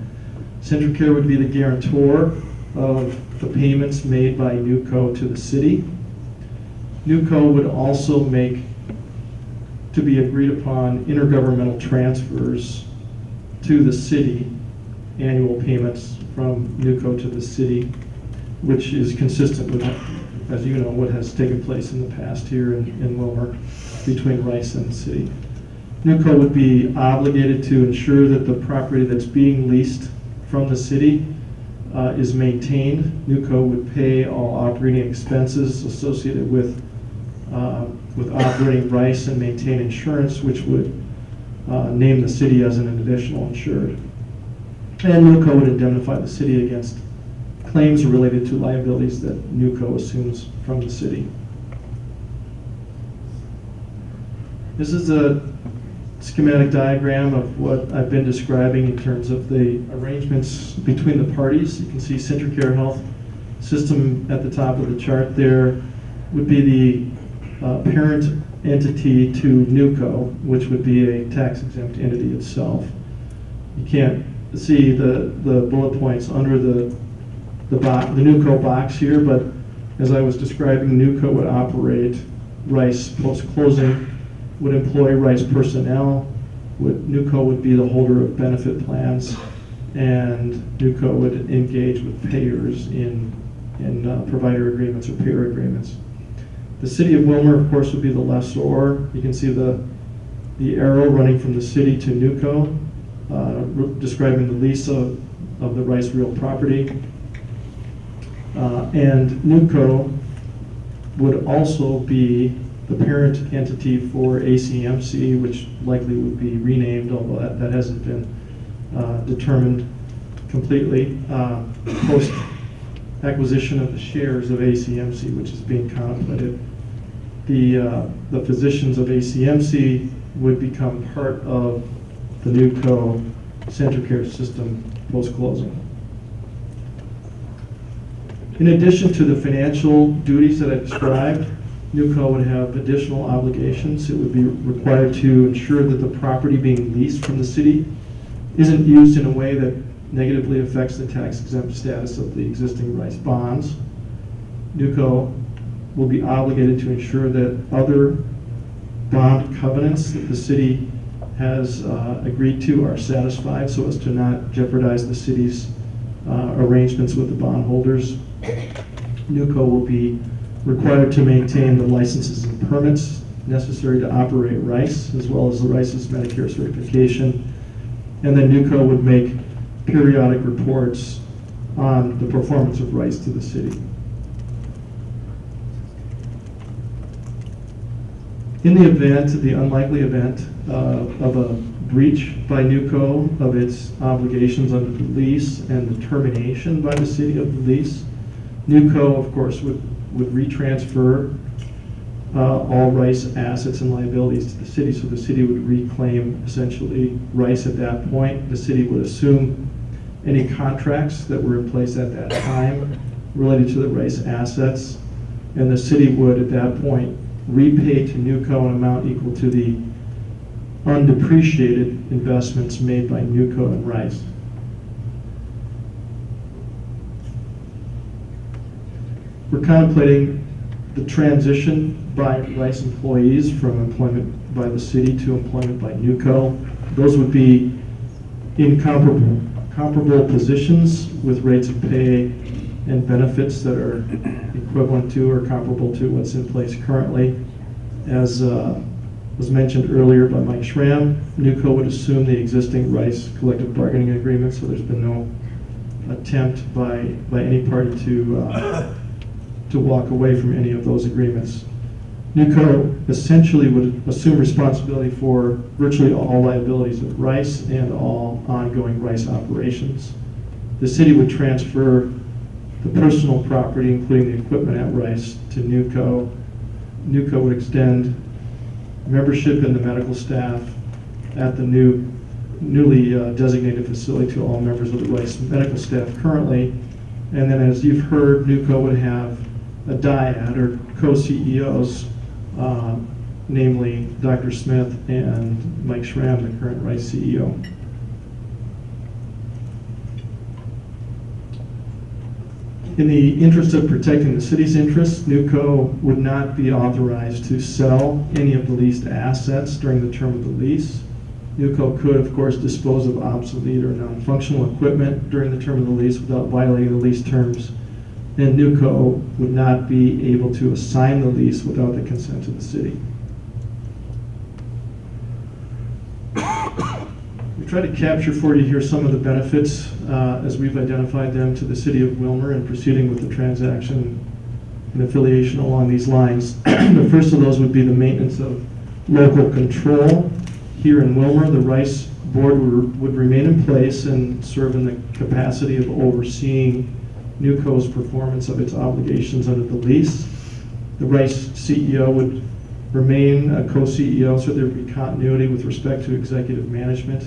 Centricare would be the guarantor of the payments made by NUCO to the city. NUCO would also make, to be agreed upon, intergovernmental transfers to the city, annual payments from NUCO to the city, which is consistent with, as you know, what has taken place in the past here in Willmar between Rice and the city. NUCO would be obligated to ensure that the property that's being leased from the city is maintained. NUCO would pay all operating expenses associated with operating Rice and maintain insurance, which would name the city as an additional insured. And NUCO would indemnify the city against claims related to liabilities that NUCO assumes from the city. This is a schematic diagram of what I've been describing in terms of the arrangements between the parties. You can see Centricare Health System at the top of the chart there would be the parent entity to NUCO, which would be a tax-exempt entity itself. You can't see the bullet points under the NUCO box here, but as I was describing, NUCO would operate Rice post-closing, would employ Rice personnel, NUCO would be the holder of benefit plans, and NUCO would engage with payers in provider agreements or payer agreements. The city of Willmar, of course, would be the lessor. You can see the arrow running from the city to NUCO, describing the lease of the Rice real property. And NUCO would also be the parent entity for ACMC, which likely would be renamed, although that hasn't been determined completely, post acquisition of the shares of ACMC, which is being contemplated. The physicians of ACMC would become part of the NUCO Centricare system post-closing. In addition to the financial duties that I described, NewCo would have additional obligations. It would be required to ensure that the property being leased from the city isn't used in a way that negatively affects the tax-exempt status of the existing Rice bonds. NewCo will be obligated to ensure that other bond covenants that the city has agreed to are satisfied so as to not jeopardize the city's arrangements with the bondholders. NewCo will be required to maintain the licenses and permits necessary to operate Rice, as well as the Rice's Medicare certification. And then NewCo would make periodic reports on the performance of Rice to the city. In the event, the unlikely event of a breach by NewCo of its obligations under the lease and the termination by the city of the lease, NewCo, of course, would retransfer all Rice assets and liabilities to the city, so the city would reclaim essentially Rice at that point. The city would assume any contracts that were in place at that time related to the Rice assets, and the city would at that point repay to NewCo an amount equal to the undepreciated investments made by NewCo and Rice. We're contemplating the transition by Rice employees from employment by the city to employment by NewCo. Those would be in comparable positions with rates of pay and benefits that are equivalent to or comparable to what's in place currently. As was mentioned earlier by Mike Schramm, NewCo would assume the existing Rice collective bargaining agreement, so there's been no attempt by any party to walk away from any of those agreements. NewCo essentially would assume responsibility for virtually all liabilities of Rice and all ongoing Rice operations. The city would transfer the personal property, including the equipment at Rice, to NewCo. NewCo would extend membership in the medical staff at the newly designated facility to all members of the Rice medical staff currently. And then, as you've heard, NewCo would have a dyad, or co-CEOs, namely Dr. Smith and Mike Schramm, the current Rice CEO. In the interest of protecting the city's interests, NewCo would not be authorized to sell any of the leased assets during the term of the lease. NewCo could, of course, dispose of obsolete or non-functional equipment during the term of the lease without violating the lease terms, and NewCo would not be able to assign the lease without the consent of the city. We tried to capture for you here some of the benefits as we've identified them to the city of Willmar in proceeding with the transaction and affiliation along these lines. The first of those would be the maintenance of local control. Here in Willmar, the Rice Board would remain in place and serve in the capacity of overseeing NewCo's performance of its obligations under the lease. The Rice CEO would remain a co-CEO, so there would be continuity with respect to executive management.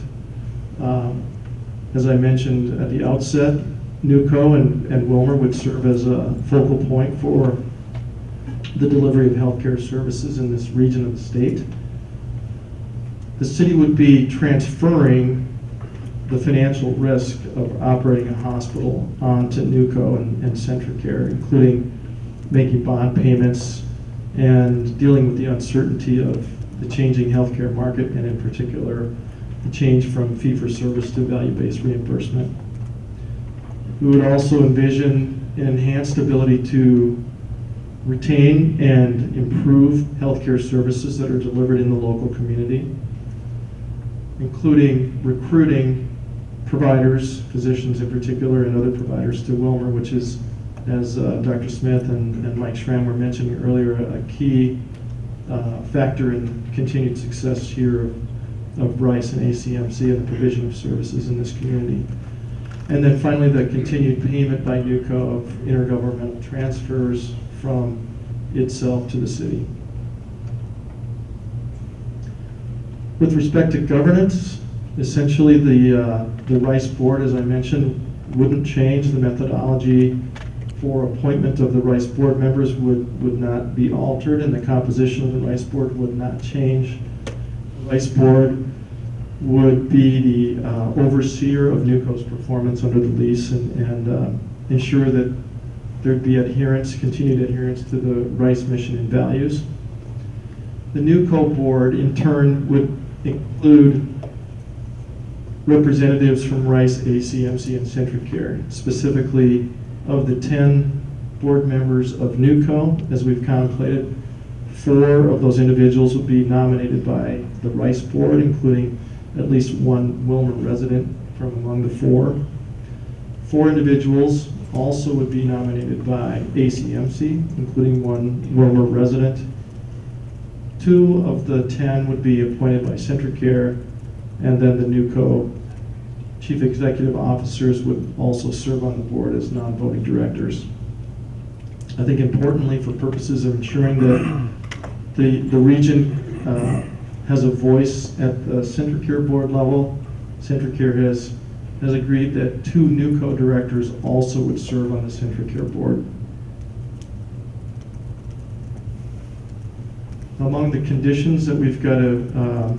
As I mentioned at the outset, NewCo and Willmar would serve as a focal point for the delivery of healthcare services in this region of the state. The city would be transferring the financial risk of operating a hospital onto NewCo and Centricare, including making bond payments and dealing with the uncertainty of the changing healthcare market, and in particular, the change from fee-for-service to value-based reimbursement. We would also envision an enhanced ability to retain and improve healthcare services that are delivered in the local community, including recruiting providers, physicians in particular, and other providers to Willmar, which is, as Dr. Smith and Mike Schramm were mentioning earlier, a key factor in continued success here of Rice and ACMC and the provision of services in this community. And then finally, the continued payment by NewCo of intergovernmental transfers from itself to the city. With respect to governance, essentially the Rice Board, as I mentioned, wouldn't change. The methodology for appointment of the Rice Board members would not be altered, and the composition of the Rice Board would not change. The Rice Board would be the overseer of NUCO's performance under the lease and ensure that there'd be continued adherence to the Rice mission and values. The NUCO board, in turn, would include representatives from Rice, ACMC, and CentriCare. Specifically, of the 10 board members of NUCO, as we've contemplated, 4 of those individuals would be nominated by the Rice board, including at least one Willmar resident from among the 4. 4 individuals also would be nominated by ACMC, including one Willmar resident. 2 of the 10 would be appointed by CentriCare, and then the NUCO chief executive officers would also serve on the board as non-voting directors. I think importantly, for purposes of ensuring that the region has a voice at the CentriCare board level, CentriCare has agreed that 2 NUCO directors also would serve on the CentriCare board. Among the conditions that we've got to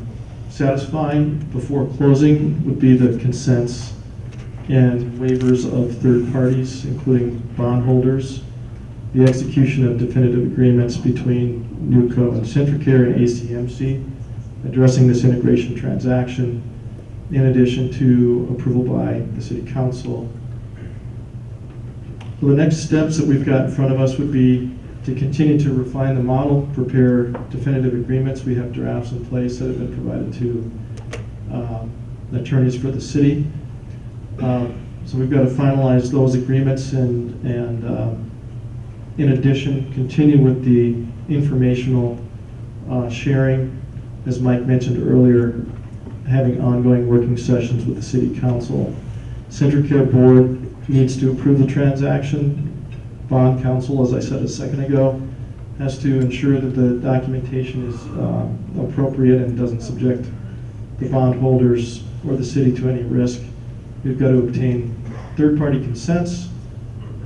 satisfy before closing would be the consents and waivers of third parties, including bondholders, the execution of definitive agreements between NUCO and CentriCare and ACMC, addressing this integration transaction, in addition to approval by the City Council. So the next steps that we've got in front of us would be to continue to refine the model, prepare definitive agreements. We have drafts in place that have been provided to attorneys for the city. So we've got to finalize those agreements and in addition, continue with the informational sharing, as Mike mentioned earlier, having ongoing working sessions with the City Council. CentriCare Board needs to approve the transaction. Bond Council, as I said a second ago, has to ensure that the documentation is appropriate and doesn't subject the bondholders or the city to any risk. We've got to obtain third-party consents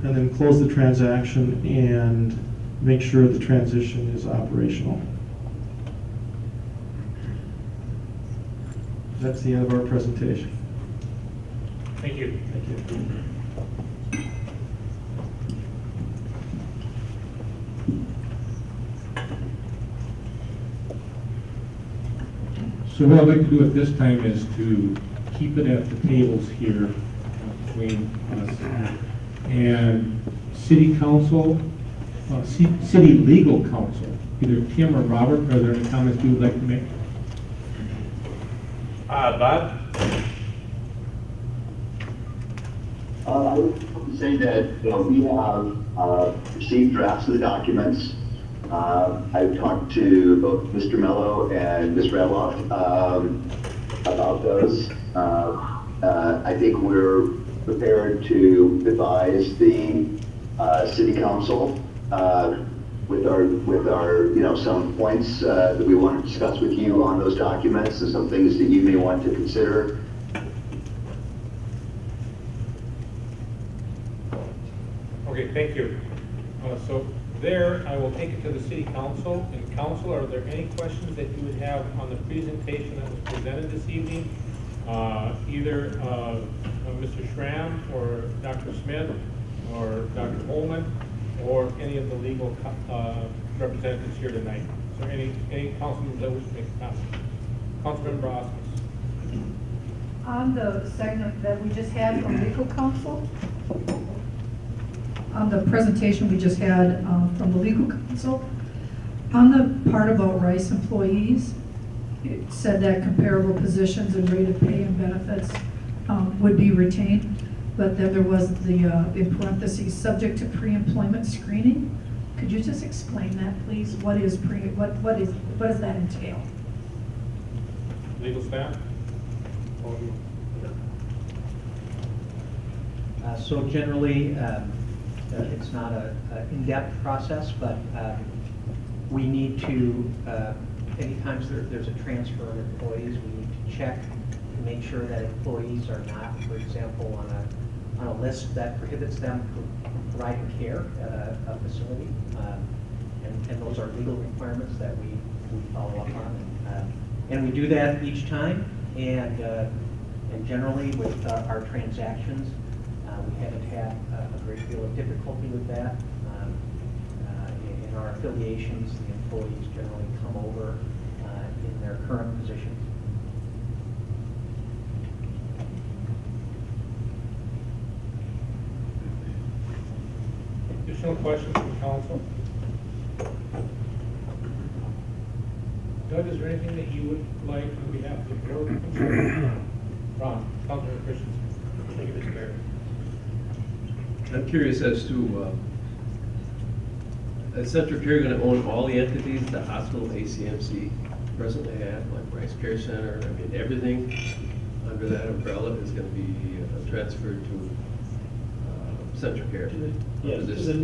and then close the transaction and make sure the transition is operational. That's the end of our presentation. Thank you. Thank you. So what I'd like to do at this time is to keep it at the tables here between us and City Council, City Legal Counsel, either Tim or Robert. Are there any comments you would like to make? Bob? I would say that we have received drafts of the documents. I've talked to both Mr. Mello and Ms. Radloff about those. I think we're prepared to advise the City Council with our some points that we want to discuss with you on those documents and some things that you may want to consider. Okay, thank you. So there, I will take it to the City Council. And Council, are there any questions that you would have on the presentation that was presented this evening? Either Mr. Schramm or Dr. Smith or Dr. Holman or any of the legal representatives here tonight. So any council members that wish to make a comment? Councilmember Osmus. On the segment that we just had from legal counsel, on the presentation we just had from the legal counsel, on the part about Rice employees, it said that comparable positions and rate of pay and benefits would be retained, but then there was the, in parentheses, subject to pre-employment screening. Could you just explain that, please? What does that entail? Legal staff? So generally, it's not an in-depth process, but we need to, anytime there's a transfer of employees, we need to check to make sure that employees are not, for example, on a list that prohibits them provide care at a facility. And those are legal requirements that we follow up on. And we do that each time, and generally with our transactions, we haven't had a great deal of difficulty with that. In our affiliations, the employees generally come over in their current positions. Additional questions from council? Doug, is there anything that you would like on behalf of the board? Ron, Councilor Christensen. Thank you, Mr. Mayor. I'm curious as to, is Central Care going to own all the entities the hospital ACMC presently have, like Rice Care Center? I mean, everything under that umbrella is going to be transferred to Central Care? Yes, to the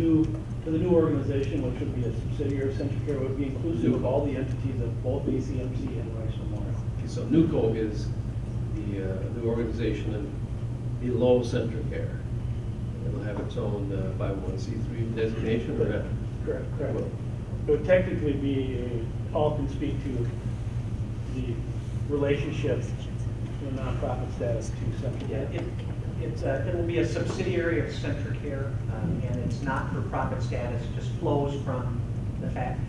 new organization, which would be a subsidiary of Central Care, would be inclusive of all the entities of both ACMC and Rice Memorial. Okay, so NUCO is the organization below Central Care. It'll have its own 501c3 designation, or not? Correct. It would technically be, Paul can speak to the relationship from the nonprofit status to Central Care. It will be a subsidiary of Centricare, and it's not for profit status, it just flows from the fact.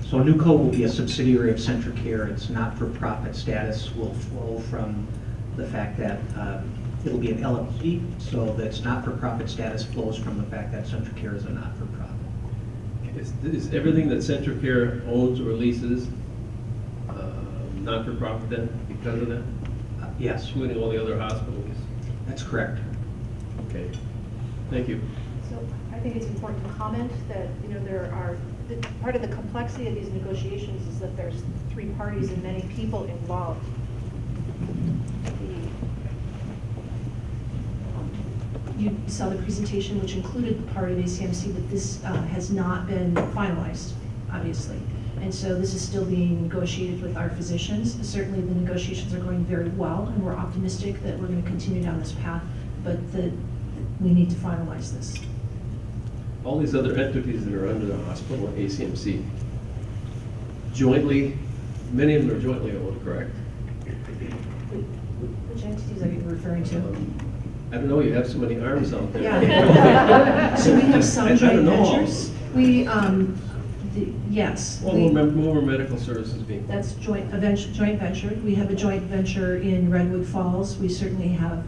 So NUCO will be a subsidiary of Centricare. Its not-for-profit status will flow from the fact that it'll be an LLC, so that its not-for-profit status flows from the fact that Centricare is a not-for-profit. Is everything that Central Care owns or leases not-for-profit then, because of that? Yes. Including all the other hospitals? That's correct. Okay. Thank you. So I think it's important to comment that, part of the complexity of these negotiations is that there's 3 parties and many people involved. You saw the presentation, which included part of ACMC, but this has not been finalized, obviously. And so this is still being negotiated with our physicians. Certainly the negotiations are going very well, and we're optimistic that we're going to continue down this path, but we need to finalize this. All these other entities that are under the hospital, ACMC, jointly, many of them are jointly owned, correct? Which entities are you referring to? I don't know, you have so many arms out there. Yeah. So we have some I joint don't know. ventures. Yes. More medical services being. That's joint venture. We have a joint venture in Redwood Falls. We certainly have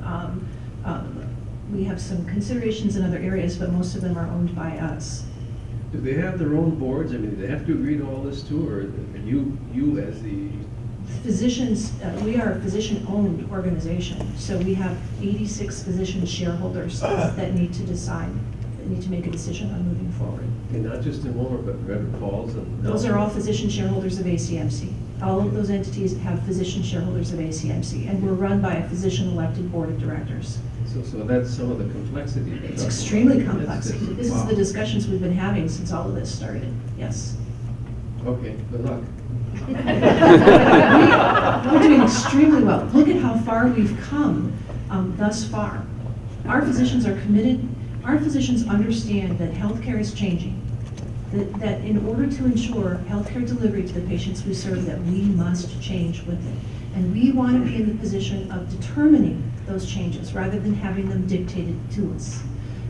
some considerations in other areas, but most of them are owned by us. Do they have their own boards? I mean, do they have to agree to all this too, or you as the? Physicians, we are a physician-owned organization, so we have 86 physician shareholders that need to decide, that need to make a decision on moving forward. And not just in Willmar, but Redwood Falls and. Those are all physician shareholders of ACMC. All of those entities have physician shareholders of ACMC, and we're run by a physician-elected board of directors. So that's some of the complexity. It's extremely complex. This is the discussions we've been having since all of this started, yes. Okay, good luck. We're doing extremely well. Look at how far we've come thus far. Our physicians are committed. Our physicians understand that healthcare is changing, that in order to ensure healthcare delivery to the patients we serve, that we must change with it. And we want to be in the position of determining those changes rather than having them dictated to us.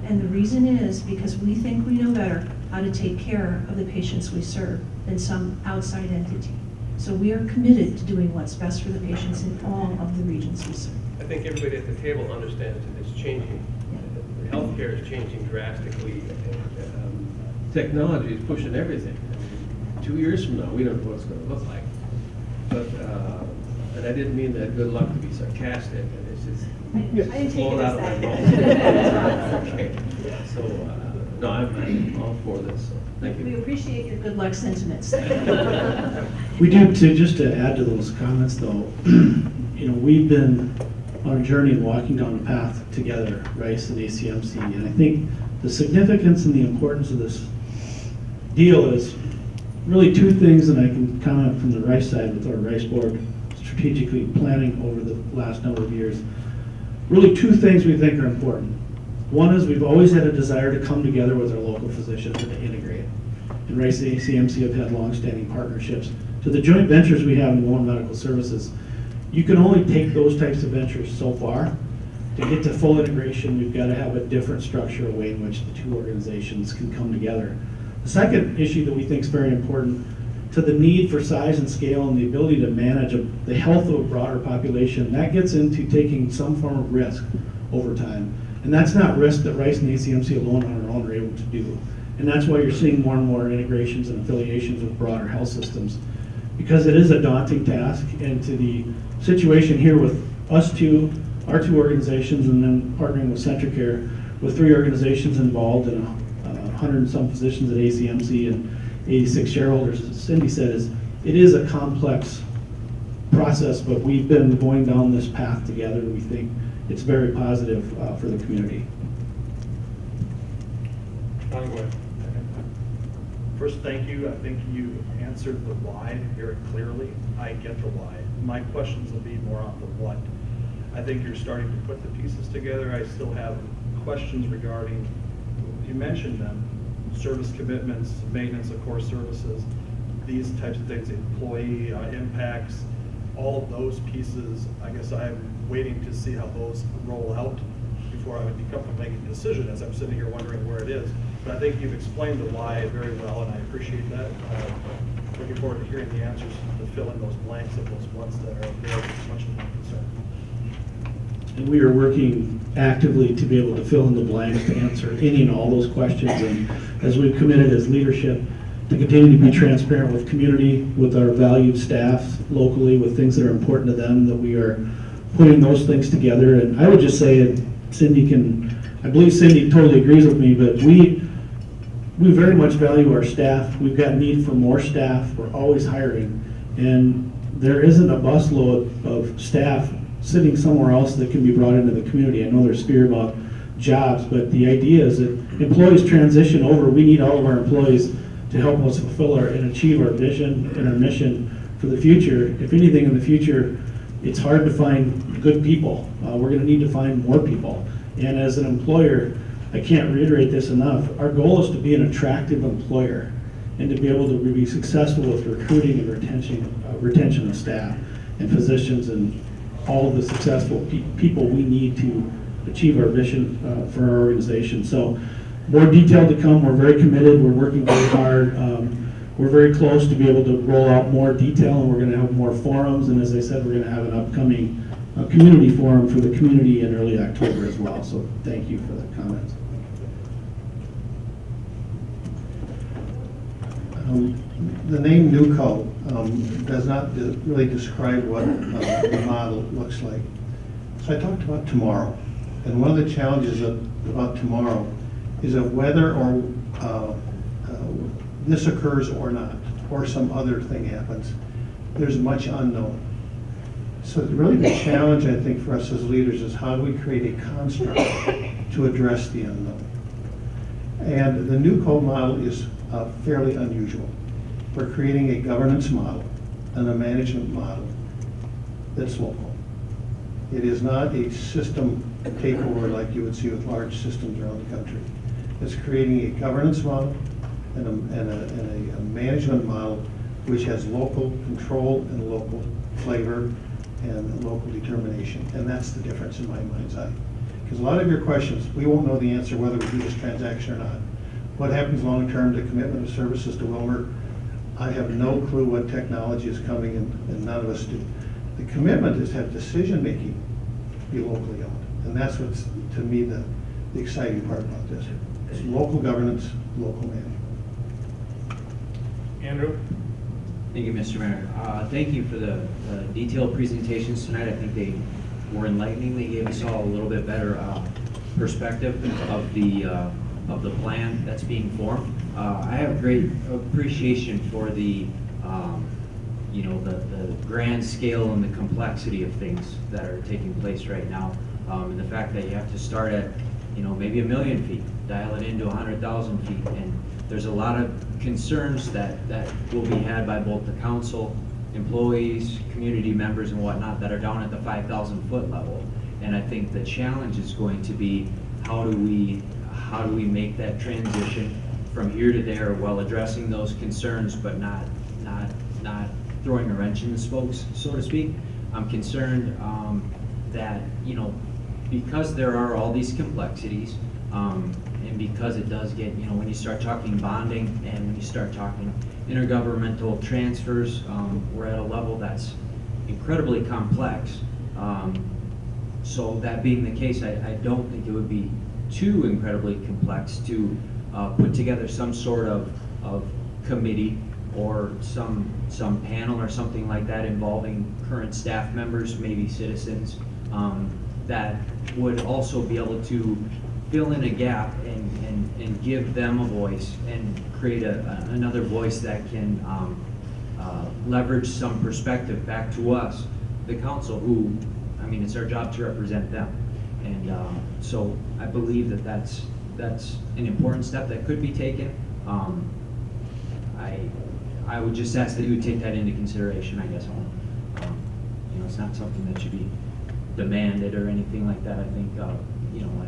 And the reason is because we think we know better how to take care of the patients we serve than some outside entity. So we are committed to doing what's best for the patients in all of the regions we serve. I think everybody at the table understands that it's changing. Yeah. Healthcare is changing drastically. Technology is pushing everything. 2 years from now, we don't know what it's going to look like. But, and I didn't mean that good luck to be sarcastic. It's just I didn't take it out as of my that. mouth. Okay. So, no, I'm all for this. So thank you. We appreciate your good luck sentiments. We do too, just to add to those comments though, we've been on a journey of walking down the path together, Rice and ACMC, and I think the significance and the importance of this deal is really 2 things, and I can comment from the Rice side with our Rice board strategically planning over the last number of years. Really 2 things we think are important. One is we've always had a desire to come together with our local physicians and to integrate. And Rice and ACMC have had longstanding partnerships. To the joint ventures we have in Willmar Medical Services, you can only take those types of ventures so far. To get to full integration, we've got to have a different structure, a way in which the two organizations can come together. The second issue that we think is very important, to the need for size and scale and the ability to manage the health of a broader population, that gets into taking some form of risk over time. And that's not risk that Rice and ACMC alone on our own are able to do. And that's why you're seeing more and more integrations and affiliations with broader health systems, because it is a daunting task. And to the situation here with us two, our two organizations, and then partnering with CentraCare, with 3 organizations involved and 100 and some physicians at ACMC and 86 shareholders, as Cindy said, it is a complex process, but we've been going down this path together, and we think it's very positive for the community. John, go ahead. First, thank you. I think you answered the why very clearly. I get the why. My questions will be more on the what. I think you're starting to put the pieces together. I still have questions regarding, you mentioned them, service commitments, maintenance of core services, these types of things, employee impacts, all of those pieces. I guess I'm waiting to see how those roll out before I would be comfortable making a decision, as I'm sitting here wondering where it is. But I think you've explained the why very well, and I appreciate that. Looking forward to hearing the answers to fill in those blanks of those what's that are there, much of my concern. And we are working actively to be able to fill in the blanks to answer any and all those questions. And as we've committed as leadership to continue to be transparent with community, with our valued staff locally, with things that are important to them, that we are putting those things together. And I would just say, and I believe Cindy totally agrees with me, but we very much value our staff. We've got need for more staff. We're always hiring. And there isn't a busload of staff sitting somewhere else that can be brought into the community. I know there's fear about jobs, but the idea is that employees transition over. We need all of our employees to help us fulfill and achieve our vision and our mission for the future. If anything, in the future, it's hard to find good people. We're going to need to find more people. And as an employer, I can't reiterate this enough, our goal is to be an attractive employer and to be able to be successful with recruiting and retention of staff and physicians and all of the successful people we need to achieve our mission for our organization. So more detail to come. We're very committed. We're working very hard. We're very close to be able to roll out more detail, and we're going to have more forums. And as I said, we're going to have an upcoming community forum for the community in early October as well. So thank you for the comments. The name NewCo does not really describe what the model looks like. So I talked about tomorrow, and one of the challenges about tomorrow is of whether or this occurs or not, or some other thing happens. There's much unknown. So really the challenge, I think, for us as leaders is how do we create a construct to address the unknown. And the NewCo model is fairly unusual. We're creating a governance model and a management model that's local. It is not a system takeover like you would see with large systems around the country. It's creating a governance model and a management model which has local control and local flavor and local determination. And that's the difference in my mind's eye. Because a lot of your questions, we won't know the answer whether we do this transaction or not. What happens long-term to commitment of services to Willmar? I have no clue what technology is coming, and none of us do. The commitment is to have decision-making be locally owned. And that's what's, to me, the exciting part about this. It's local governance, local management. Andrew? Thank you, Mr. Mayor. Thank you for the detailed presentations tonight. I think they were enlightening. They gave us all a little bit better perspective of the plan that's being formed. I have great appreciation for the grand scale and the complexity of things that are taking place right now, and the fact that you have to start at maybe 1 million feet, dial it into 100,000 feet, and there's a lot of concerns that will be had by both the council, employees, community members, and whatnot that are down at the 5,000 foot level. And I think the challenge is going to be how do we make that transition from here to there while addressing those concerns, but not throwing a wrench in the spokes, so to speak. I'm concerned that, because there are all these complexities, and because it does get, when you start talking bonding and when you start talking intergovernmental transfers, we're at a level that's incredibly complex. So that being the case, I don't think it would be too incredibly complex to put together some sort of committee or some panel or something like that involving current staff members, maybe citizens, that would also be able to fill in a gap and give them a voice and create another voice that can leverage some perspective back to us, the council, who, it's our job to represent them. And so I believe that that's an important step that could be taken. I would just ask that you would take that into consideration, I guess. It's not something that should be demanded or anything like that. I think, I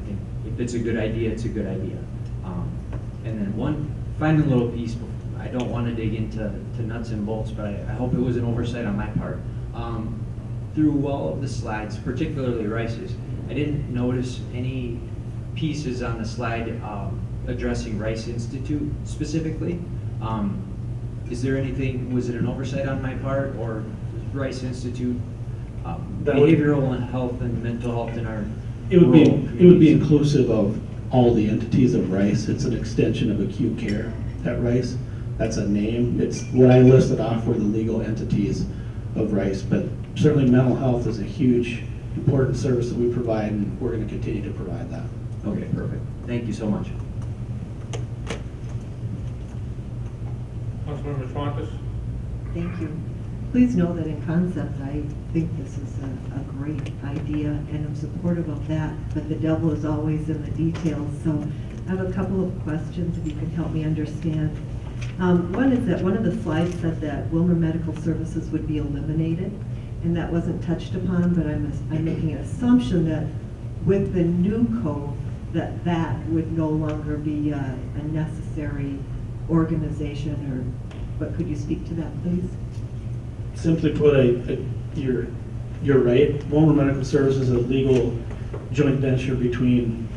think if it's a good idea, it's a good idea. And then one final little piece, I don't want to dig into nuts and bolts, but I hope it was an oversight on my part. Through all of the slides, particularly Rice's, I didn't notice any pieces on the slide addressing Rice Institute specifically. Is there anything, was it an oversight on my part, or Rice Institute, behavioral health and mental health in our It would be communities? inclusive of all the entities of Rice. It's an extension of acute care at Rice. That's a name. It's what I listed off were the legal entities of Rice, but certainly mental health is a huge, important service that we provide, and we're going to continue to provide that. Okay, perfect. Thank you so much. Councilmember Schwantes? Thank you. Please know that in concept, I think this is a great idea, and I'm supportive of that, but the devil is always in the details. So I have a couple of questions, if you can help me understand. One is that one of the slides said that Willmar Medical Services would be eliminated, and that wasn't touched upon, but I'm making an assumption that with the new code, that would no longer be a necessary organization, but could you speak to that, please? Simply put, you're right. Willmar Medical Services is a legal joint venture between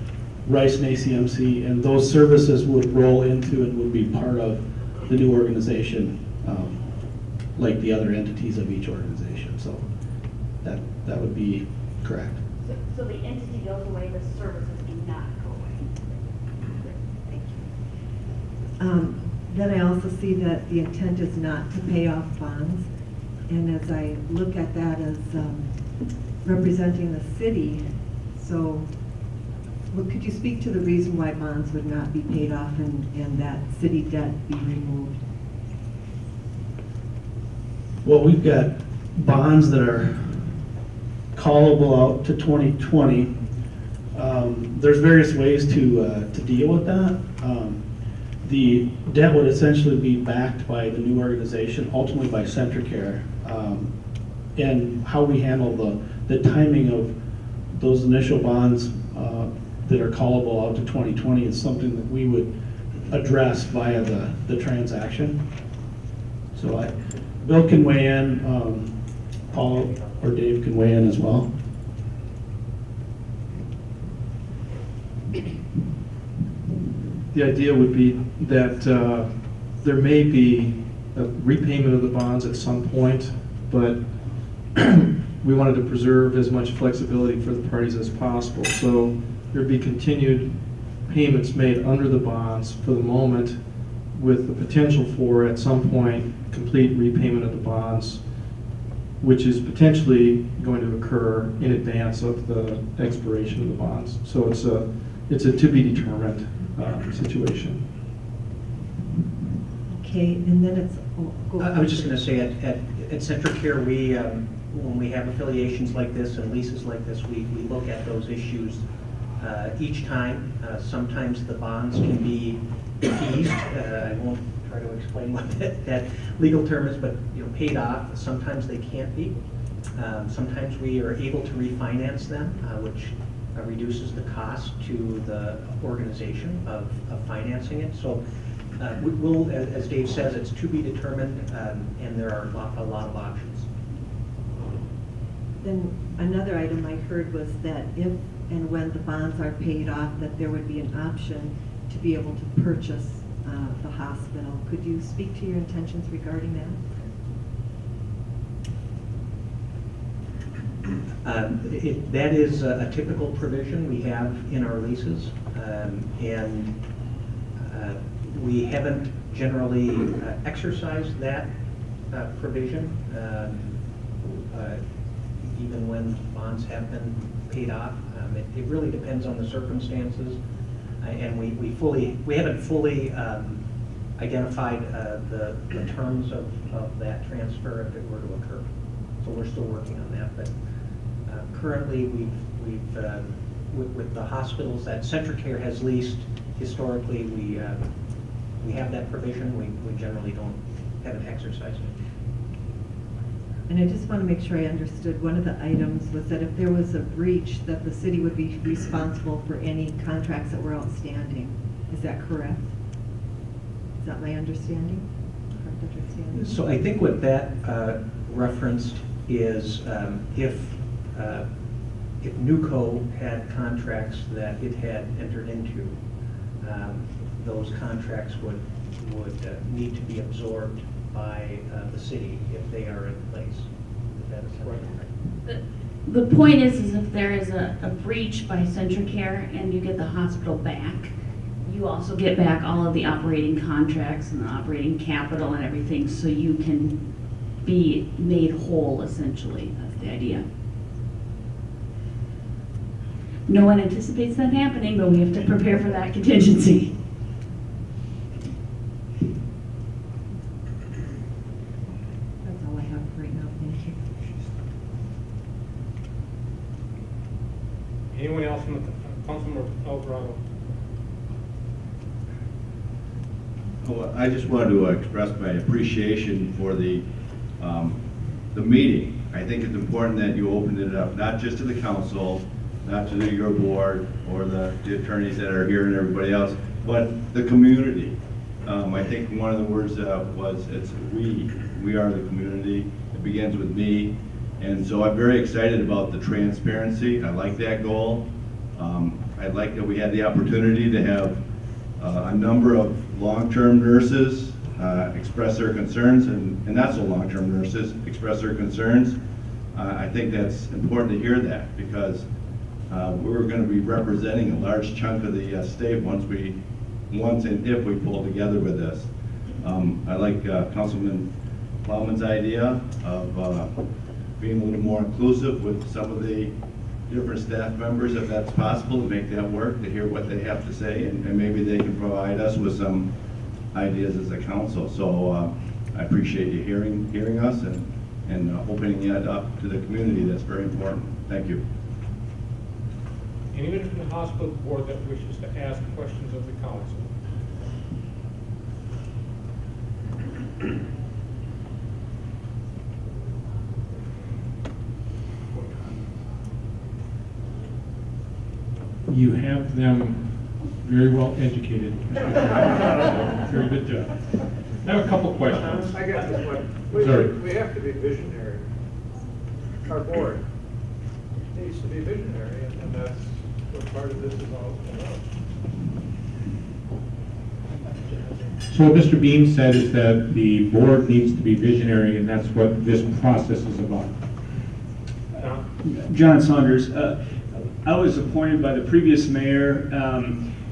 Rice and ACMC, and those services would roll into and would be part of the new organization, like the other entities of each organization. So that would be correct. So the entity goes away, the services do not go away. Thank you. Then I also see that the intent is not to pay off bonds. And as I look at that as representing the city, so could you speak to the reason why bonds would not be paid off and that city debt be removed? Well, we've got bonds that are callable out to 2020. There's various ways to deal with that. The debt would essentially be backed by the new organization, ultimately by Centricare. And how we handle the timing of those initial bonds that are callable out to 2020 is something that we would address via the transaction. So Bill can weigh in, Paul or Dave can weigh in as well. The idea would be that there may be a repayment of the bonds at some point, but we wanted to preserve as much flexibility for the parties as possible. So there'd be continued payments made under the bonds for the moment, with the potential for, at some point, complete repayment of the bonds, which is potentially going to occur in advance of the expiration of the bonds. So it's a to be determined situation. Okay, and then it's. I was just going to say, at Centricare, we, when we have affiliations like this and leases like this, we look at those issues each time. Sometimes the bonds can be defeased. I won't try to explain what that legal term is, but paid off. Sometimes they can't be. Sometimes we are able to refinance them, which reduces the cost to the organization of financing it. So we will, as Dave says, it's to be determined, and there are a lot of options. Then another item I heard was that if and when the bonds are paid off, that there would be an option to be able to purchase the hospital. Could you speak to your intentions regarding that? That is a typical provision we have in our leases, and we haven't generally exercised that provision, even when bonds have been paid off. It really depends on the circumstances, and we haven't fully identified the terms of that transfer if it were to occur. So we're still working on that, but currently with the hospitals that CentraCare has leased, historically we have that provision. We generally haven't exercised it. And I just want to make sure I understood, one of the items was that if there was a breach, that the city would be responsible for any contracts that were outstanding. Is that correct? Is that my understanding? Correct understanding? So I think what that referenced is if NewCo had contracts that it had entered into, those contracts would need to be absorbed by the city if they are in place. Is that right? The point is if there is a breach by CentraCare and you get the hospital back, you also get back all of the operating contracts and the operating capital and everything, so you can be made whole, essentially. That's the idea. No one anticipates that happening, but we have to prepare for that contingency. That's all I have right now, thank you. Anyone else from the Councilman Alvarado? Well, I just wanted to express my appreciation for the meeting. I think it's important that you opened it up, not just to the council, not to your board or the attorneys that are here and everybody else, but the community. I think one of the words was, it's we. We are the community. It begins with me. And so I'm very excited about the transparency. I like that goal. I like that we had the opportunity to have a number of long-term nurses express their concerns, and not so long-term nurses express their concerns. I think that's important to hear that, because we're going to be representing a large chunk of the state once and if we pull together with this. I like Councilman Plowman's idea of being a little more inclusive with some of the different staff members, if that's possible, to make that work, to hear what they have to say, and maybe they can provide us with some ideas as a council. So I appreciate you hearing us and opening it up to the community. That's very important. Thank you. Anyone from the hospital board that wishes to ask questions of the council? You have them very well educated. Very good job. I have a couple questions. I got this one. Sorry. We have to be visionary. Our board needs to be visionary, and that's what part of this is all about. So what Mr. Beam said is that the board needs to be visionary, and that's what this process is about. John Saunders. I was appointed by the previous mayor.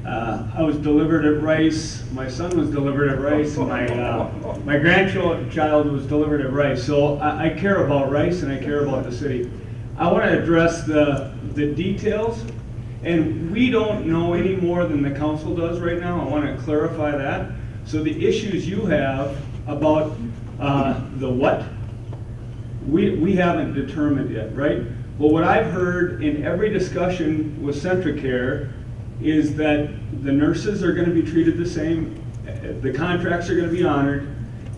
I was delivered at Rice. My son was delivered at Rice. My grandchild was delivered at Rice. So I care about Rice and I care about the city. I want to address the details, and we don't know any more than the council does right now. I want to clarify that. So the issues you have about the what, we haven't determined yet, right? Well, what I've heard in every discussion with CentraCare is that the nurses are going to be treated the same, the contracts are going to be honored,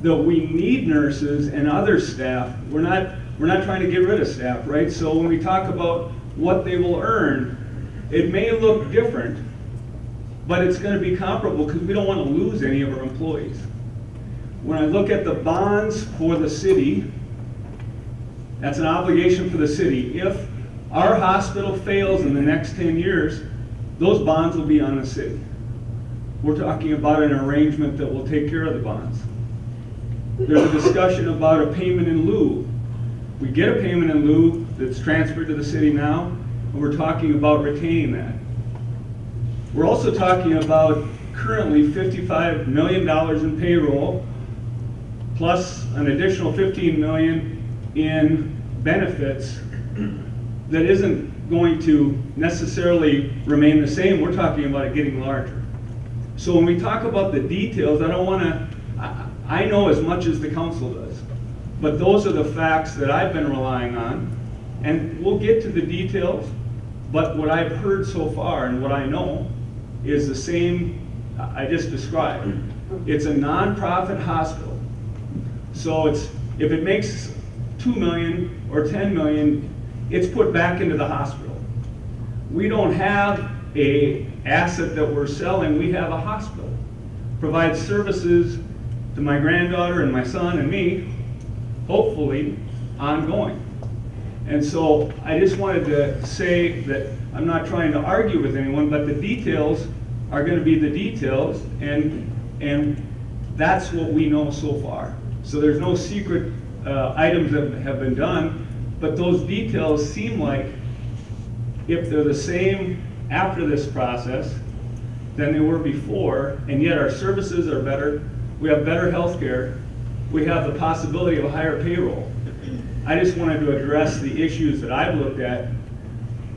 that we need nurses and other staff. We're not trying to get rid of staff, right? So when we talk about what they will earn, It may look different, but it's going to be comparable because we don't want to lose any of our employees. When I look at the bonds for the city, that's an obligation for the city. If our hospital fails in the next 10 years, those bonds will be on the city. We're talking about an arrangement that will take care of the bonds. There's a discussion about a payment in lieu. We get a payment in lieu that's transferred to the city now, and we're talking about retaining that. We're also talking about currently $55 million in payroll, plus an additional $15 million in benefits that isn't going to necessarily remain the same. We're talking about it getting larger. So when we talk about the details, I know as much as the council does, but those are the facts that I've been relying on, and we'll get to the details, but what I've heard so far and what I know is the same I just described. It's a nonprofit hospital, so if it makes $2 million or $10 million, it's put back into the hospital. We don't have a asset that we're selling, we have a hospital. Provides services to my granddaughter and my son and me, hopefully ongoing. And so I just wanted to say that I'm not trying to argue with anyone, but the details are going to be the details, and that's what we know so far. So there's no secret items that have been done, but those details seem like if they're the same after this process than they were before, and yet our services are better, we have better health care, we have the possibility of a higher payroll. I just wanted to address the issues that I've looked at,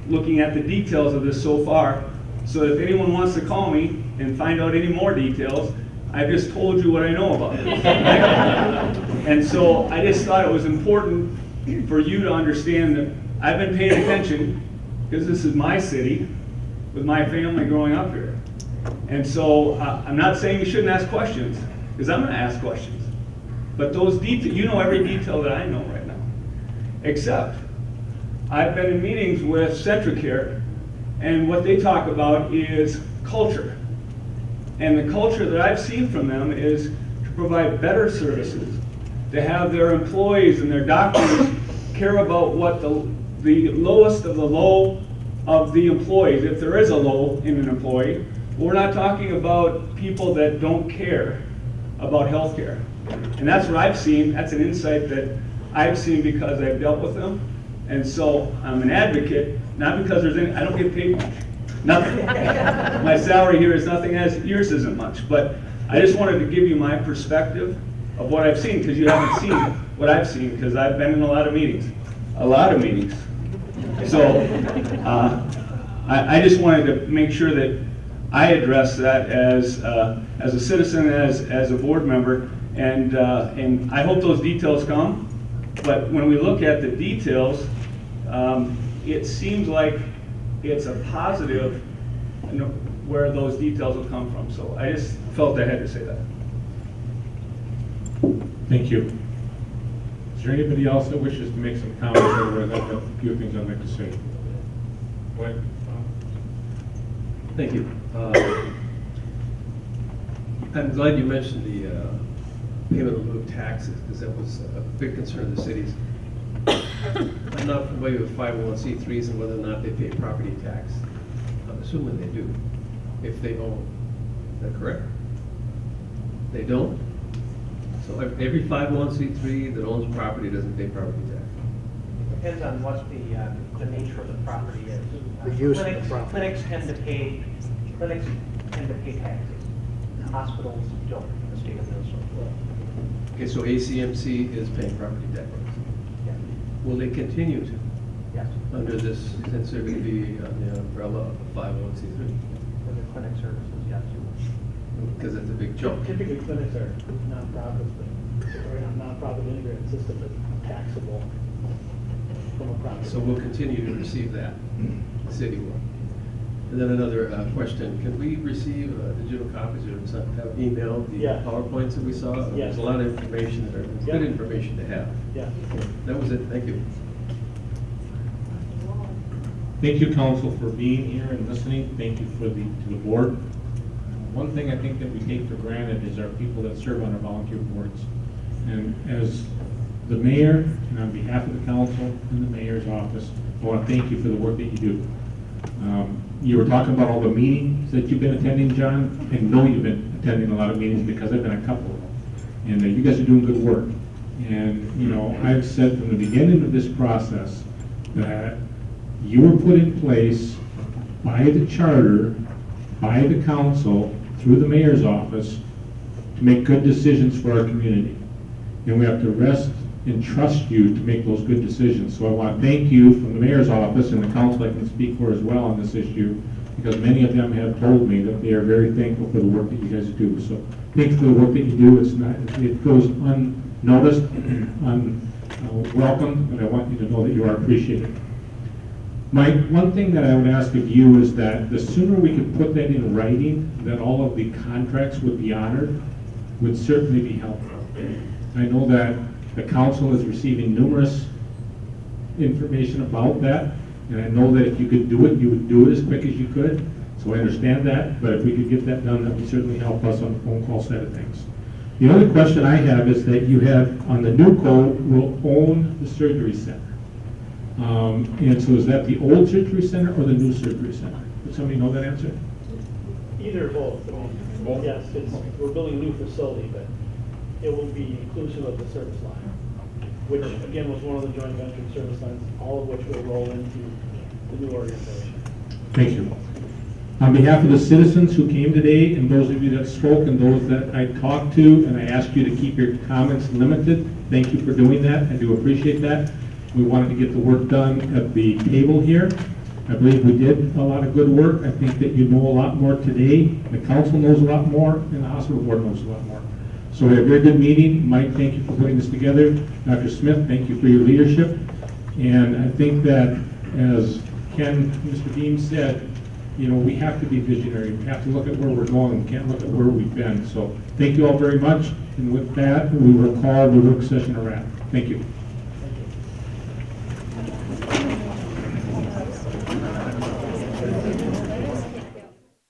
looking at the details of this so far, so that if anyone wants to call me and find out any more details, I've just told you what I know about it. And so I just thought it was important for you to understand that I've been paying attention because this is my city with my family growing up here. And so I'm not saying you shouldn't ask questions, because I'm going to ask questions. But those details, you know every detail that I know right now. Except I've been in meetings with Centricare, and what they talk about is culture. And the culture that I've seen from them is to provide better services, to have their employees and their doctors care about what the lowest of the low of the employees, if there is a low in an employee. We're not talking about people that don't care about healthcare. And that's what I've seen. That's an insight that I've seen because I've dealt with them. And so I'm an advocate, not because I don't get paid much. Nothing. My salary here is nothing, as yours isn't much. But I just wanted to give you my perspective of what I've seen, because you haven't seen what I've seen, because I've been in a lot of meetings. A lot of meetings. So I just wanted to make sure that I address that as a citizen, as a board member, and I hope those details come. But when we look at the details, it seems like it's a positive where those details will come from. So I just felt I had to say that. Thank you. Is there anybody else that wishes to make some comments or have a few things I'd like to say? Go ahead. Thank you. I'm glad you mentioned the payment of lieu of taxes, because that was a big concern of the cities. I'm not familiar with 501c3s and whether or not they pay property tax. I'm assuming they do, if they own. Is that correct? They don't? So every 501c3 that owns property doesn't pay property tax? Depends on what the nature of the property is. The use of the property. Clinics tend to pay taxes. Hospitals don't in the state of Minnesota. Okay, so ACMC is paying property tax. Yeah. Will they continue to? Yes. Under this, since they're going to be on the umbrella of 501c3? For the clinic services, yes. Because it's a big jump. Typically, clinics are nonprofits, but we're a nonprofit integrated system that's taxable from a profit. So we'll continue to receive that, the city will. And then another question, can we receive digital copies or have emailed the PowerPoints that we saw? There's a lot of information there. It's good information to have. Yeah. That was it, thank you. Thank you, council, for being here and listening. Thank you to the board. One thing I think that we take for granted is our people that serve on our volunteer boards. And as the mayor, and on behalf of the council and the mayor's office, I want to thank you for the work that you do. You were talking about all the meetings that you've been attending, John. I know you've been attending a lot of meetings because I've been a couple of them. And you guys are doing good work. And, you know, I've said from the beginning of this process that you were put in place by the charter, by the council, through the mayor's office, to make good decisions for our community. And we have to rest and trust you to make those good decisions. So I want to thank you from the mayor's office and the council I can speak for as well on this issue, because many of them have told me that they are very thankful for the work that you guys do. So thanks for the work that you do. It goes unnoticed and unwelcome, but I want you to know that you are appreciated. Mike, one thing that I would ask of you is that the sooner we could put that in writing, that all of the contracts would be honored, would certainly be helpful. I know that the council is receiving numerous information about that, and I know that if you could do it, you would do it as quick as you could. So I understand that, but if we could get that done, that would certainly help us on the phone call side of things. The only question I have is that you have, on the new code, will own the surgery center. And so is that the old surgery center or the new surgery center? Does somebody know that answer? Either or both. I mean, yes, we're building a new facility, but it will be inclusive of the service line, which again was one of the joint venture service lines, all of which will roll into the new organization. Thank you. On behalf of the citizens who came today, and those of you that spoke, and those that I talked to, and I asked you to keep your comments limited, thank you for doing that. I do appreciate that. We wanted to get the work done at the table here. I believe we did a lot of good work. I think that you know a lot more today. The council knows a lot more, and the hospital board knows a lot more. So we had a very good meeting. Mike, thank you for putting this together. Dr. Smith, thank you for your leadership. And I think that, as Mr. Dean said, you know, we have to be visionary. We have to look at where we're going. We can't look at where we've been. So thank you all very much. And with that, we will call the work session a wrap. Thank you.